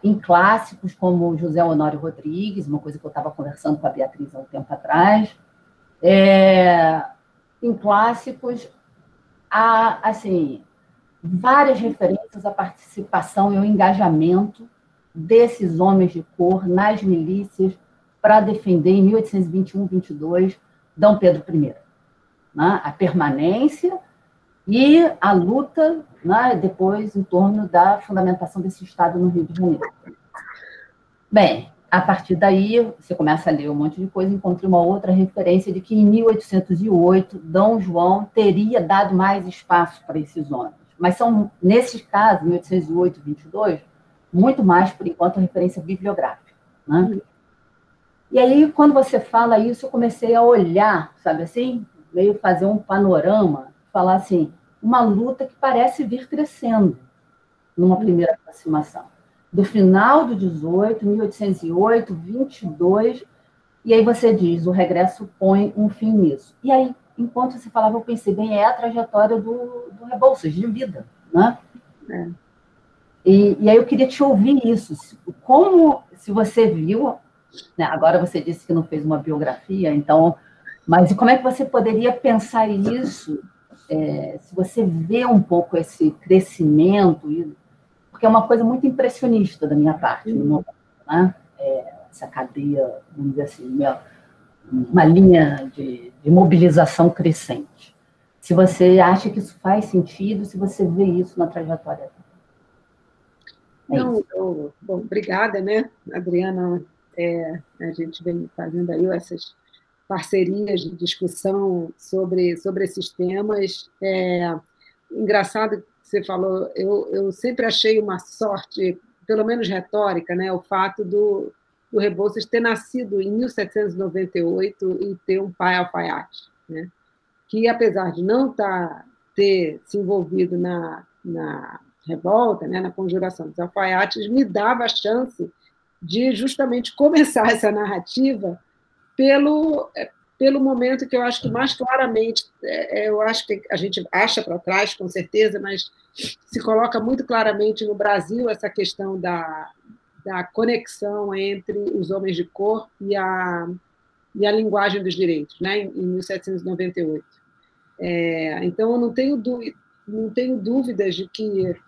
em clássicos como José Honório Rodrigues, uma coisa que eu estava conversando com a Beatriz há um tempo atrás, em clássicos há, assim, várias referências à participação e ao engajamento desses homens de cor nas milícias para defender, em 1821-22, Dom Pedro I. Né? A permanência e a luta, né, depois em torno da fundamentação desse Estado no Rio de Janeiro. Bem, a partir daí, você começa a ler um monte de coisa, encontrei uma outra referência de que em 1808, Dom João teria dado mais espaço para esses homens. Mas são, nesses casos, 1808 e 22, muito mais, por enquanto, referência bibliográfica. Né? E aí, quando você fala isso, eu comecei a olhar, sabe assim, meio fazer um panorama, falar assim, uma luta que parece vir crescendo numa primeira aproximação. Do final do 18, 1808, 22, e aí você diz, o regresso põe um fim nisso. E aí, enquanto você falava, eu pensei, bem, é a trajetória do Rebouças, de vida, né? E aí eu queria te ouvir isso, como, se você viu, né, agora você disse que não fez uma biografia, então, mas como é que você poderia pensar isso, se você vê um pouco esse crescimento, porque é uma coisa muito impressionista da minha parte, no momento, né? Essa cadeia, vamos dizer assim, uma linha de mobilização crescente. Se você acha que isso faz sentido, se você vê isso na trajetória. Não, bom, obrigada, né, Adriana? A gente vem fazendo aí essas parcerias de discussão sobre esses temas. Engraçado que você falou, eu sempre achei uma sorte, pelo menos retórica, né, o fato do Rebouças ter nascido em 1798 e ter um pai alfaiate, né, que, apesar de não ter se envolvido na revolta, né, na conjuração dos alfaiates, me dava a chance de justamente começar essa narrativa pelo momento que eu acho que mais claramente, eu acho que a gente acha para trás, com certeza, mas se coloca muito claramente no Brasil essa questão da conexão entre os homens de cor e a linguagem dos direitos, né, em 1798. Então, eu não tenho dúvidas de que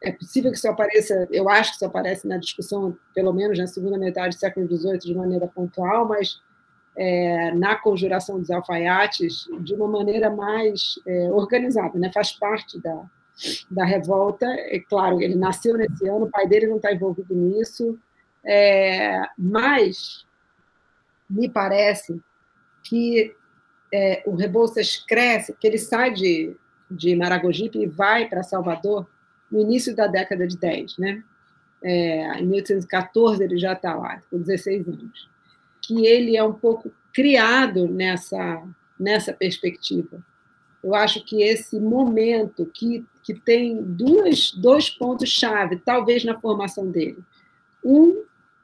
é possível que isso apareça, eu acho que isso aparece na discussão, pelo menos na segunda metade do século XVIII, de maneira pontual, mas na conjuração dos alfaiates, de uma maneira mais organizada, né? Faz parte da revolta. É claro, ele nasceu nesse ano, o pai dele não está envolvido nisso, mas me parece que o Rebouças cresce, que ele sai de Maragogipe e vai para Salvador no início da década de 10, né? Em 1814 ele já está lá, com 16 anos. Que ele é um pouco criado nessa perspectiva. Eu acho que esse momento que tem dois pontos-chave, talvez, na formação dele.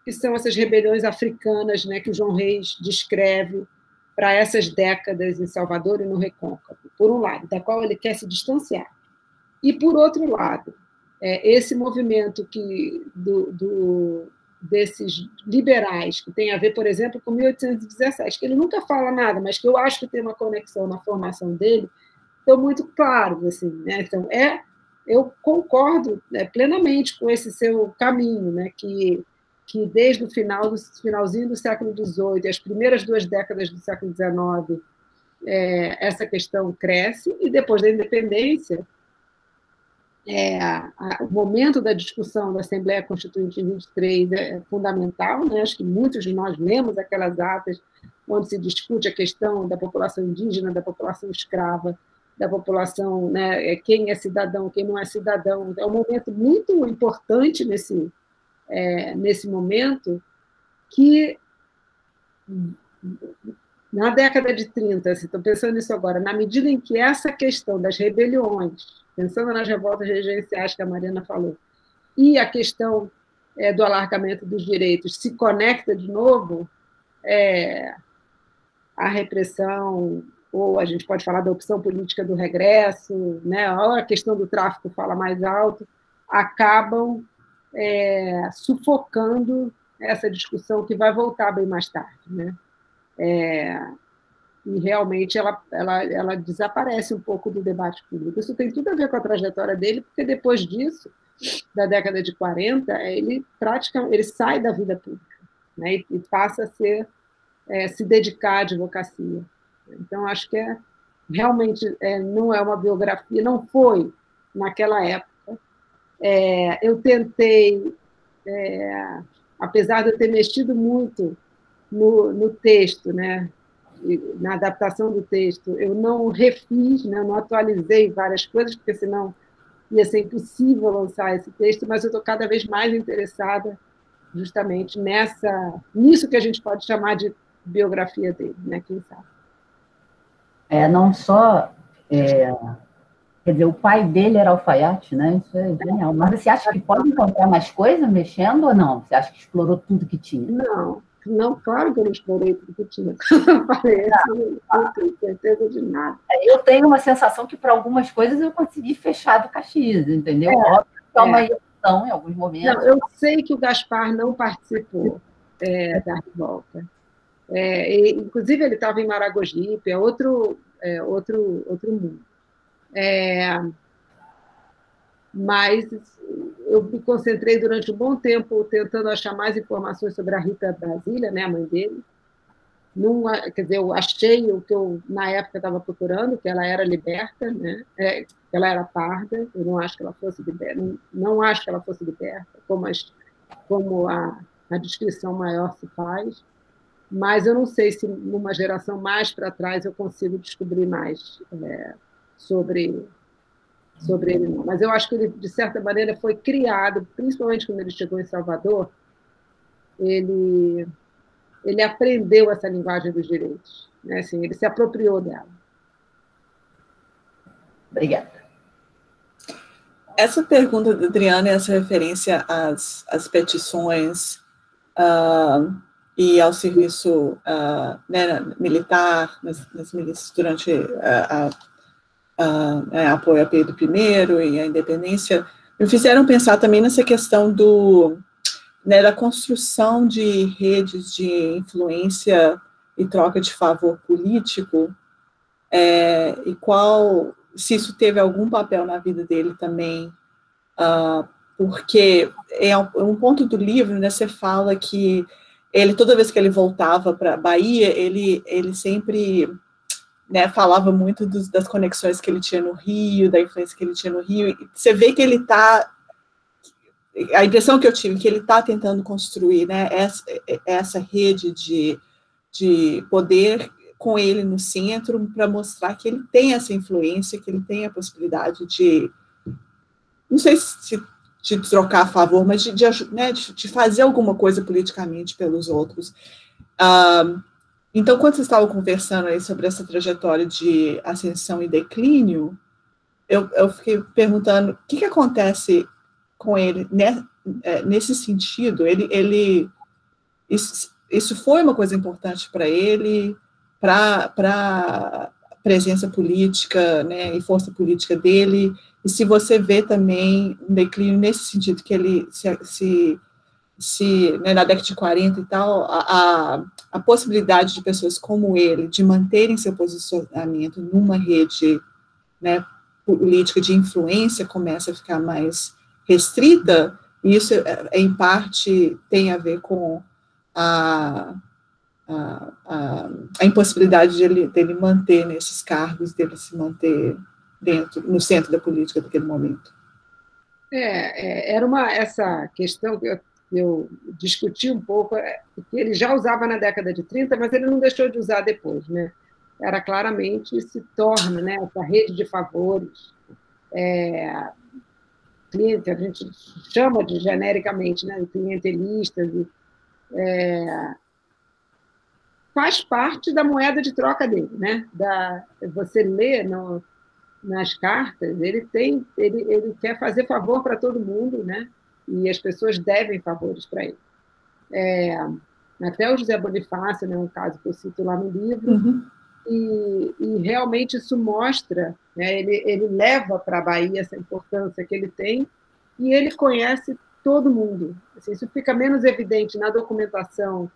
Que são essas rebeliões africanas, né, que o João Reis descreve para essas décadas em Salvador e no Recôncavo, por um lado, da qual ele quer se distanciar. E, por outro lado, esse movimento desses liberais, que tem a ver, por exemplo, com 1817, que ele nunca fala nada, mas que eu acho que tem uma conexão na formação dele, estão muito claros. Assim, né? Então, eu concordo plenamente com esse seu caminho, né? que desde o finalzinho do século XVIII e as primeiras 2 décadas do século XIX, essa questão cresce, e depois da independência, o momento da discussão da Assembleia Constituinte em 23 é fundamental, né? Acho que muitos de nós lemos aquelas atas onde se discute a questão da população indígena, da população escrava, da população, né, quem é cidadão, quem não é cidadão. É um momento muito importante nesse momento, que Na década de 30, estou pensando nisso agora, na medida em que essa questão das rebeliões, pensando nas revoltas regenciais que a Mariana falou, e a questão do alargamento dos direitos se conecta de novo, a repressão, ou a gente pode falar da opção política do regresso, né, ou a questão do tráfico fala mais alto, acabam sufocando essa discussão que vai voltar bem mais tarde, né? E realmente ela desaparece um pouco do debate público. Isso tem tudo a ver com a trajetória dele, porque depois disso, da década de 40, ele sai da vida pública, né, e passa a se dedicar à advocacia. Então, acho que realmente não é uma biografia, não foi naquela época. Eu tentei, apesar de eu ter mexido muito no texto, né, na adaptação do texto, eu não refiz, né, não atualizei várias coisas, porque senão ia ser impossível lançar esse texto, mas eu estou cada vez mais interessada justamente nisso que a gente pode chamar de biografia dele, né, quem sabe. Não só... quer dizer, o pai dele era alfaiate, né? Isso é genial. Mas você acha que pode encontrar mais coisa mexendo ou não? Você acha que explorou tudo que tinha? Não, claro que eu não explorei tudo que tinha. Eu falei, não tenho certeza de nada. Eu tenho uma sensação que, para algumas coisas, eu consegui fechar do Caxias, entendeu? Óbvio que é uma emoção em alguns momentos. Não, eu sei que o Gaspar não participou da revolta. Inclusive, ele estava em Maragogipe, é outro mundo. Mas eu me concentrei durante um bom tempo tentando achar mais informações sobre a Rita Brasília, né, a mãe dele. Quer dizer, eu achei o que eu, na época, estava procurando, que ela era liberta, né, que ela era parda, eu não acho que ela fosse liberta, não acho que ela fosse liberta, como a descrição maior se faz, mas eu não sei se numa geração mais para trás eu consigo descobrir mais sobre ele, não. Mas eu acho que ele, de certa maneira, foi criado, principalmente quando ele chegou em Salvador, ele aprendeu essa linguagem dos direitos, né? Assim, ele se apropriou dela. Obrigada. Essa pergunta da Adriana, essa referência às petições e ao serviço né, militar, nas milícias durante apoio a Pedro I e a independência, me fizeram pensar também nessa questão da construção de redes de influência e troca de favor político, e se isso teve algum papel na vida dele também, porque um ponto do livro, né, você fala que toda vez que ele voltava para a Bahia, ele sempre... né, falava muito das conexões que ele tinha no Rio, da influência que ele tinha no Rio, e você vê que ele está... A impressão que eu tive é que ele está tentando construir, né, essa rede de poder com ele no centro, para mostrar que ele tem essa influência, que ele tem a possibilidade de... Não sei se de trocar a favor, mas de fazer alguma coisa politicamente pelos outros. Então, quando vocês estavam conversando aí sobre essa trajetória de ascensão e declínio, eu fiquei perguntando o que acontece com ele nesse sentido. Isso foi uma coisa importante para ele, para a presença política, né, e força política dele, e se você vê também um declínio nesse sentido, que ele né, na década de 40 e tal, a possibilidade de pessoas como ele de manterem seu posicionamento numa rede, né, política de influência começa a ficar mais restrita, e isso, em parte, tem a ver com a impossibilidade dele manter nesses cargos, dele se manter no centro da política daquele momento. Era essa questão que eu discuti um pouco, que ele já usava na década de 30, mas ele não deixou de usar depois, né? Era claramente, se torna, né, essa rede de favores, cliente, a gente chama de genericamente, né, clientelistas, faz parte da moeda de troca dele, né? Você lê nas cartas, ele quer fazer favor para todo mundo, né? E as pessoas devem favores para ele. Até o José Bonifácio, né, um caso que eu cito lá no livro, e realmente isso mostra, né, ele leva para a Bahia essa importância que ele tem, e ele conhece todo mundo. Assim, isso fica menos evidente na documentação,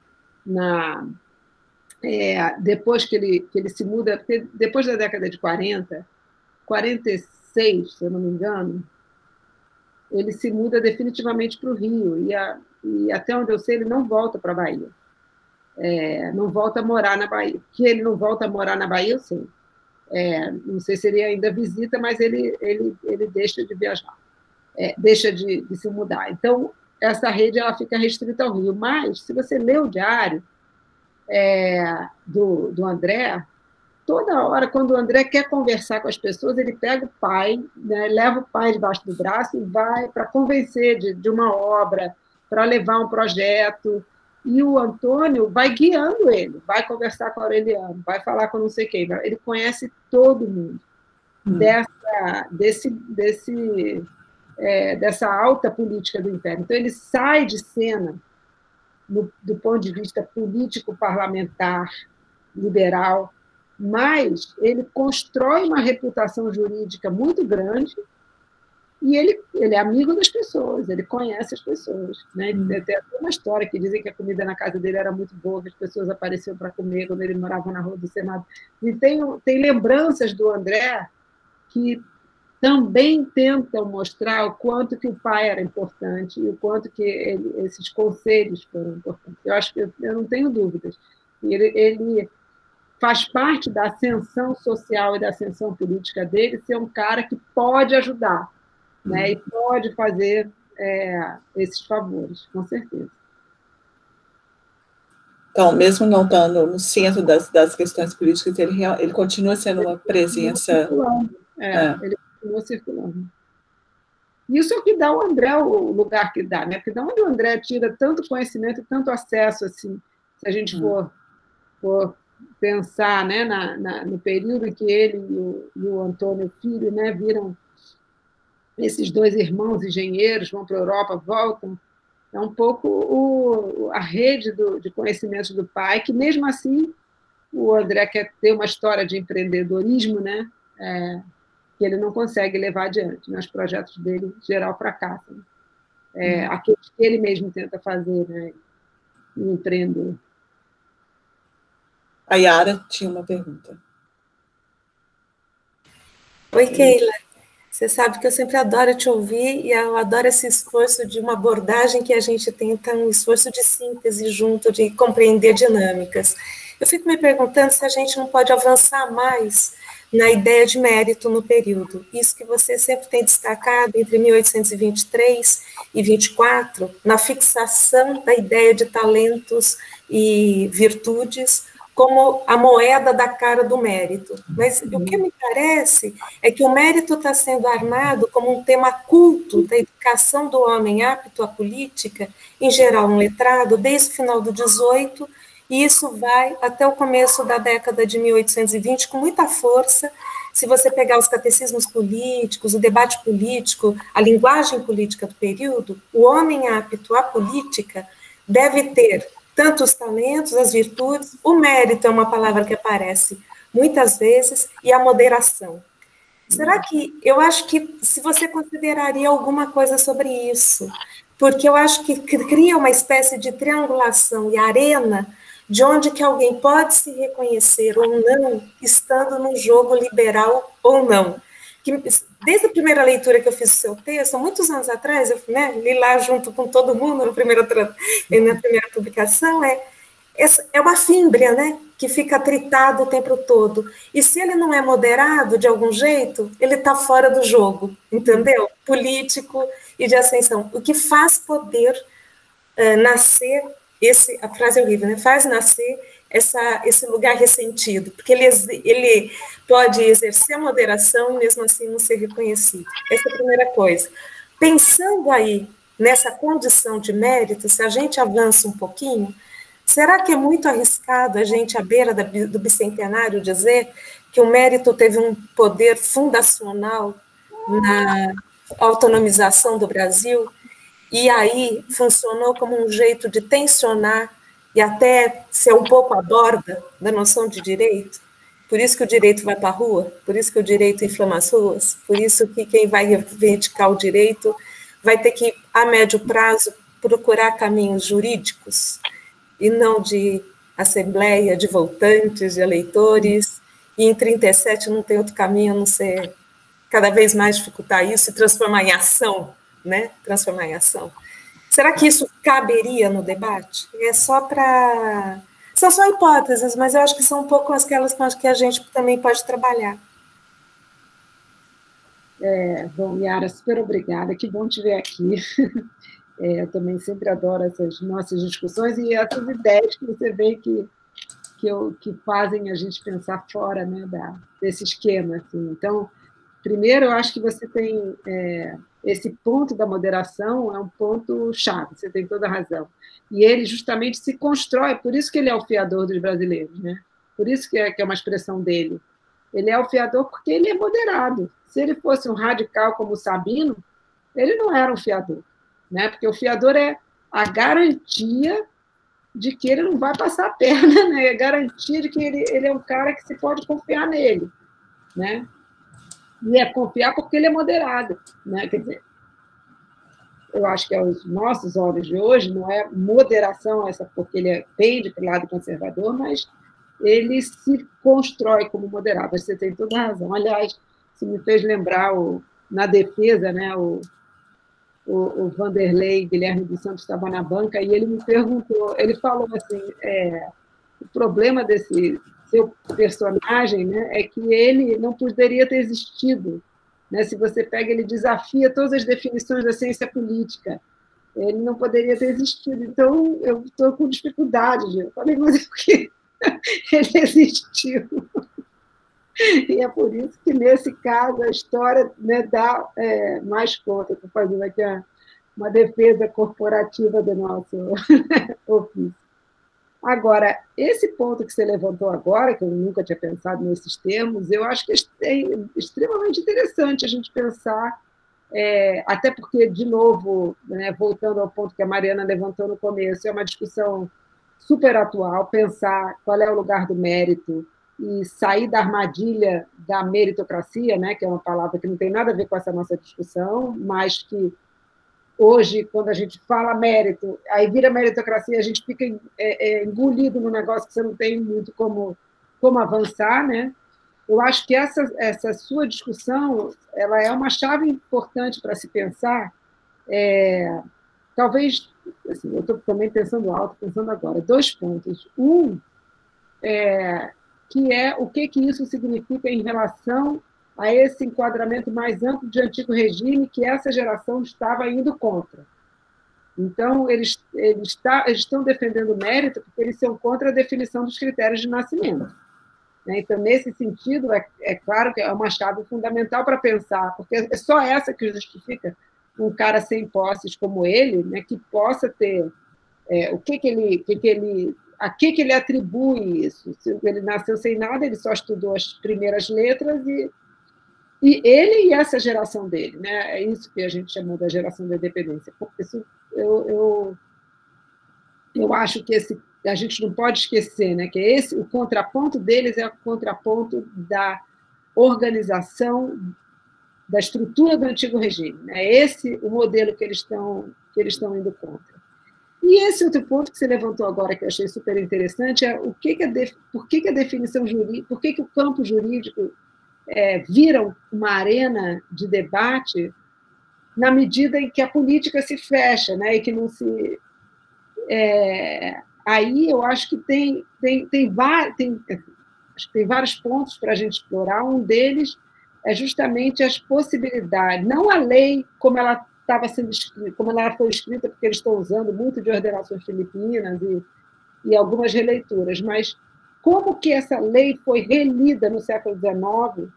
depois que ele se muda, porque depois da década de 40, 46, se eu não me engano, ele se muda definitivamente para o Rio, e até onde eu sei, ele não volta para a Bahia. Não volta a morar na Bahia. Que ele não volta a morar na Bahia, eu sei. Não sei se ele ainda visita, mas ele deixa de viajar, deixa de se mudar. Então, essa rede ela fica restrita ao Rio. Mas, se você lê o diário do André, toda hora, quando o André quer conversar com as pessoas, ele pega o pai, né, leva o pai debaixo do braço e vai para convencer de uma obra, para levar um projeto. E o Antônio vai guiando ele, vai conversar com o Aureliano, vai falar com não sei quem. Ele conhece todo mundo dessa alta política do Império. Então, ele sai de cena do ponto de vista político-parlamentar, liberal, mas ele constrói uma reputação jurídica muito grande e ele é amigo das pessoas, ele conhece as pessoas. Né? Tem até uma história que dizem que a comida na casa dele era muito boa, que as pessoas apareciam para comer quando ele morava na Rua do Senado. E tem lembranças do André que também tentam mostrar o quanto que o pai era importante e o quanto que esses conselhos foram importantes. Eu acho que eu não tenho dúvidas. Ele faz parte da ascensão social e da ascensão política dele ser um cara que pode ajudar, né, e pode fazer esses favores, com certeza. Então, mesmo não estando no centro das questões políticas, ele continua sendo uma presença... Ele continua circulando. Isso é o que dá ao André o lugar que dá, né? Porque da onde o André tira tanto conhecimento e tanto acesso, assim, se a gente for pensar, né, no período em que ele e o Antônio Filho, né, viram esses dois irmãos engenheiros, vão para a Europa, voltam, é um pouco a rede de conhecimentos do pai, que mesmo assim o André quer ter uma história de empreendedorismo, né, que ele não consegue levar adiante, né, os projetos dele, em geral, fracassam. Aqueles que ele mesmo tenta fazer, né, empreender. A Yara tinha uma pergunta. Oi, Keila. Você sabe que eu sempre adoro te ouvir e eu adoro esse esforço de uma abordagem que a gente tenta, um esforço de síntese junto, de compreender dinâmicas. Eu fico me perguntando se a gente não pode avançar mais na ideia de mérito no período. Isso que você sempre tem destacado entre 1823 e 24, na fixação da ideia de talentos e virtudes como a moeda da cara do mérito. Mas o que me parece é que o mérito está sendo armado como um tema culto da educação do homem apto à política, em geral um letrado, desde o final do 18, e isso vai até o começo da década de 1820 com muita força. Se você pegar os catecismos políticos, o debate político, a linguagem política do período, o homem apto à política deve ter tanto os talentos, as virtudes, o mérito é uma palavra que aparece muitas vezes, e a moderação. Será que, eu acho que se você consideraria alguma coisa sobre isso, porque eu acho que cria uma espécie de triangulação e arena de onde que alguém pode se reconhecer ou não, estando no jogo liberal ou não. Que, desde a primeira leitura que eu fiz do seu texto, há muitos anos atrás, eu li lá junto com todo mundo na primeira publicação, é uma fímbria, né, que fica atritado o tempo todo. E se ele não é moderado de algum jeito, ele está fora do jogo, entendeu? Político e de ascensão. O que faz poder nascer, a frase é horrível, né? Faz nascer esse lugar ressentido, porque ele pode exercer a moderação e mesmo assim não ser reconhecido. Essa é a primeira coisa. Pensando aí nessa condição de mérito, se a gente avança um pouquinho, Será que é muito arriscado a gente, à beira do bicentenário, dizer que o mérito teve um poder fundacional na autonomização do Brasil e aí funcionou como um jeito de tensionar e até ser um pouco à borda da noção de direito? Por isso que o direito vai para a rua, por isso que o direito inflama as ruas, por isso que quem vai reivindicar o direito vai ter que, a médio prazo, procurar caminhos jurídicos e não de assembleia, de votantes, de eleitores, e em 37 não tem outro caminho a não ser cada vez mais dificultar isso e transformar em ação, né? Transformar em ação. Será que isso caberia no debate? São só hipóteses, mas eu acho que são um pouco aquelas com as que a gente também pode trabalhar. Bom, Yara, super obrigada, que bom te ver aqui. Eu também sempre adoro essas nossas discussões e essas ideias que você vê que fazem a gente pensar fora, né, desse esquema. Assim. Então, primeiro, eu acho que você tem esse ponto da moderação, é um ponto chave, você tem toda a razão. E ele justamente se constrói, por isso que ele é o fiador dos brasileiros, né? Por isso que é uma expressão dele. Ele é o fiador porque ele é moderado. Se ele fosse um radical como o Sabino, ele não era um fiador, né? Porque o fiador é a garantia de que ele não vai passar a perna, né? É a garantia de que ele é um cara que se pode confiar nele, né? E é confiar porque ele é moderado, né? Quer dizer, eu acho que aos nossos olhos de hoje não é moderação essa porque ele pende para o lado conservador, mas ele se constrói como moderado. Você tem toda a razão. Aliás, isso me fez lembrar, na defesa, né, o Vanderlei Guilherme dos Santos estava na banca e ele me perguntou, ele falou assim, o problema desse seu personagem, né, é que ele não poderia ter existido. Né, se você pega, ele desafia todas as definições da ciência política. Ele não poderia ter existido. Então, eu estou com dificuldade. Eu falei, mas é porque ele existiu. E é por isso que, nesse caso, a história, né, dá mais conta. Estou fazendo aqui uma defesa corporativa do nosso ofício. Agora, esse ponto que você levantou agora, que eu nunca tinha pensado nesses termos, eu acho que é extremamente interessante a gente pensar, até porque, de novo, né, voltando ao ponto que a Mariana levantou no começo, é uma discussão super atual, pensar qual é o lugar do mérito e sair da armadilha da meritocracia, né, que é uma palavra que não tem nada a ver com essa nossa discussão, mas que hoje, quando a gente fala mérito, aí vira meritocracia, a gente fica engolido no negócio que você não tem muito como avançar, né? Eu acho que essa sua discussão ela é uma chave importante para se pensar. Talvez, assim, eu estou também pensando alto, pensando agora, 2 pontos. Um, que é o que isso significa em relação a esse enquadramento mais amplo de antigo regime que essa geração estava indo contra. Então, eles estão defendendo o mérito porque eles são contra a definição dos critérios de nascimento. Então, nesse sentido, é claro que é uma chave fundamental para pensar, porque é só essa que justifica um cara sem posses como ele, né, que possa ter a que ele atribui isso. Se ele nasceu sem nada, ele só estudou as primeiras letras e ele e essa geração dele, né? É isso que a gente chamou da geração da independência. Isso, eu acho que a gente não pode esquecer, né? Que o contraponto deles é o contraponto da organização, da estrutura do antigo regime. Né? Esse o modelo que eles estão indo contra. E esse outro ponto que você levantou agora, que eu achei super interessante, é por que a definição jurídica, por que o campo jurídico vira uma arena de debate na medida em que a política se fecha, né, e que não se... aí eu acho que tem vários pontos para a gente explorar. Um deles é justamente as possibilidades, não a lei como ela estava sendo escrita, como ela foi escrita, porque eles estão usando muito de ordenações filipinas e algumas releituras, mas como que essa lei foi relida no século XIX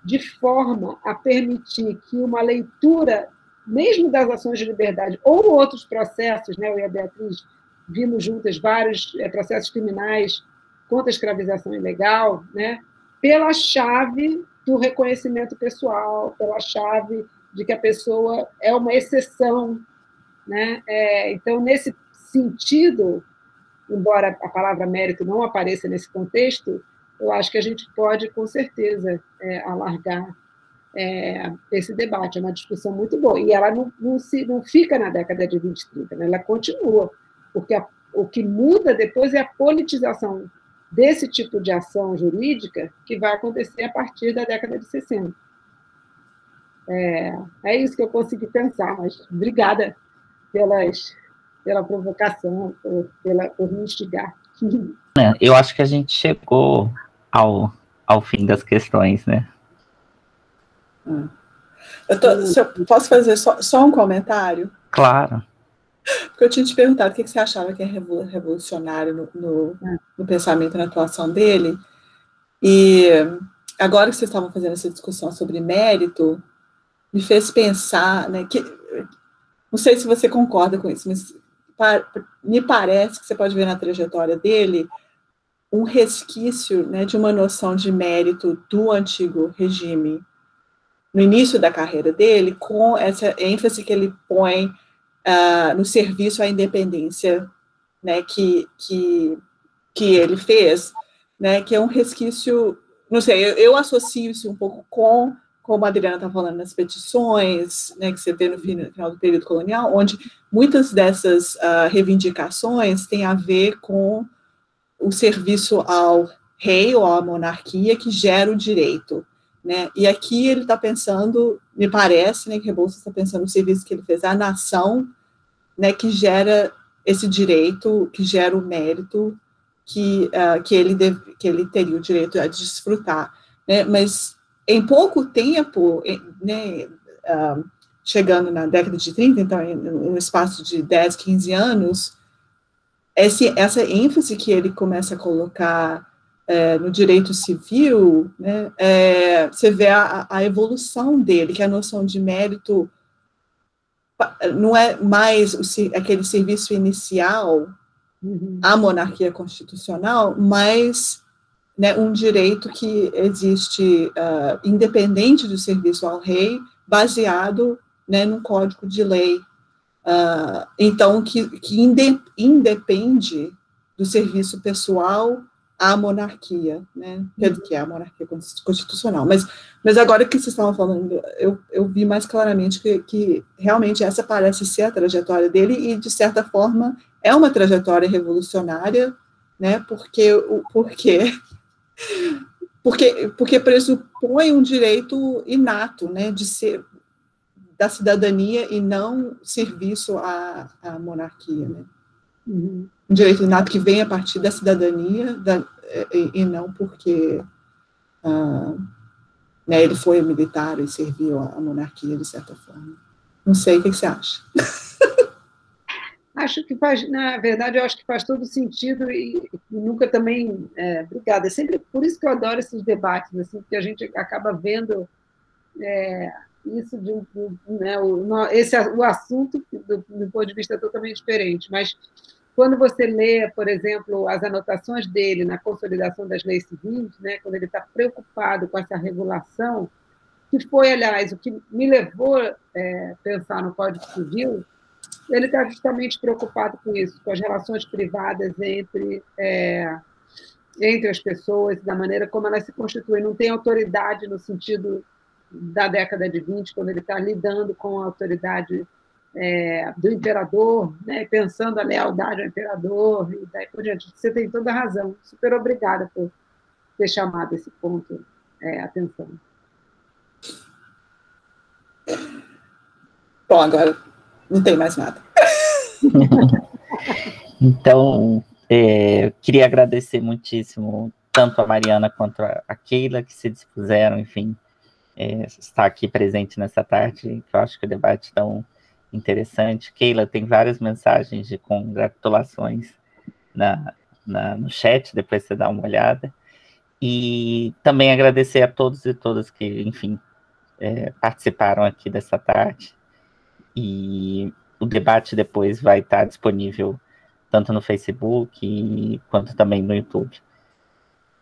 de forma a permitir que uma leitura, mesmo das ações de liberdade ou outros processos, né, eu e a Beatriz vimos juntas vários processos criminais contra a escravização ilegal, né, pela chave do reconhecimento pessoal, pela chave de que a pessoa é uma exceção, né? Então, nesse sentido, embora a palavra mérito não apareça nesse contexto, eu acho que a gente pode, com certeza, alargar esse debate. É uma discussão muito boa. E ela não fica na década de 20 e 30, né? Ela continua, porque o que muda depois é a politização desse tipo de ação jurídica que vai acontecer a partir da década de 60. É isso que eu consegui pensar, mas obrigada pela provocação, por me instigar. Eu acho que a gente chegou ao fim das questões, né? Posso fazer só um comentário? Claro. Porque eu tinha te perguntado o que você achava que é revolucionário no pensamento e na atuação dele, e agora que vocês estavam fazendo essa discussão sobre mérito, me fez pensar, né, que, não sei se você concorda com isso, mas me parece que você pode ver na trajetória dele um resquício, né, de uma noção de mérito do antigo regime no início da carreira dele, com essa ênfase que ele põe no serviço à independência, né, que ele fez, né, que é um resquício, não sei, eu associo isso um pouco com, como a Adriana está falando, nas petições, né, que você vê no final do período colonial, onde muitas dessas reivindicações têm a ver com o serviço ao rei ou à monarquia que gera o direito, né? E aqui ele está pensando, me parece, né, que Rebouças está pensando no serviço que ele fez à nação, né, que gera esse direito, que gera o mérito que ele teria o direito a desfrutar, né? Mas em pouco tempo, né, chegando na década de 30, então, no espaço de 10, 15 anos, essa ênfase que ele começa a colocar no direito civil, né, você vê a evolução dele, que a noção de mérito não é mais aquele serviço inicial à monarquia constitucional, mas, né, um direito que existe independente do serviço ao rei, baseado, né, num código de lei. Então, que independe do serviço pessoal à monarquia, né, que é a monarquia constitucional. Mas agora que vocês estavam falando, eu vi mais claramente que realmente essa parece ser a trajetória dele e, de certa forma, é uma trajetória revolucionária, né, porque pressupõe um direito inato, né, de ser da cidadania e não serviço à monarquia, né? Um direito inato que vem a partir da cidadania e não porque né, ele foi militar e serviu à monarquia de certa forma. Não sei, o que você acha? Acho que faz, na verdade, eu acho que faz todo sentido e nunca também, obrigada, é sempre por isso que eu adoro esses debates, assim, porque a gente acaba vendo isso né, o assunto do ponto de vista totalmente diferente, mas quando você lê, por exemplo, as anotações dele na consolidação das leis civis, né, quando ele está preocupado com essa regulação, que foi, aliás, o que me levou a pensar no Código Civil, ele está justamente preocupado com isso, com as relações privadas entre as pessoas, da maneira como elas se constituem. Não tem autoridade no sentido da década de 20, quando ele está lidando com a autoridade do imperador, né, pensando a lealdade ao imperador, e daí por diante. Você tem toda a razão. Super obrigada por ter chamado esse ponto atenção. Bom, agora não tem mais nada. Então, queria agradecer muitíssimo tanto a Mariana quanto a Keila, que se dispuseram, enfim, estar aqui presente nessa tarde, que eu acho que o debate é tão interessante. Keila, tem várias mensagens de congratulações no chat, depois você dá uma olhada. E também agradecer a todos e todas que, enfim, participaram aqui dessa tarde. E o debate depois vai estar disponível tanto no Facebook quanto também no YouTube.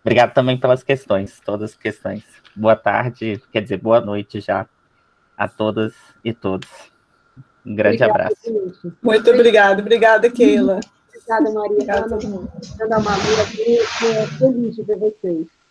Obrigado também pelas questões, todas as questões. Boa tarde, quer dizer, boa noite já a todas e todos. Um grande abraço. Muito obrigada. Obrigada, Keila. Obrigada, Maria. Obrigada a todo mundo. Ana Maria, feliz de ver vocês.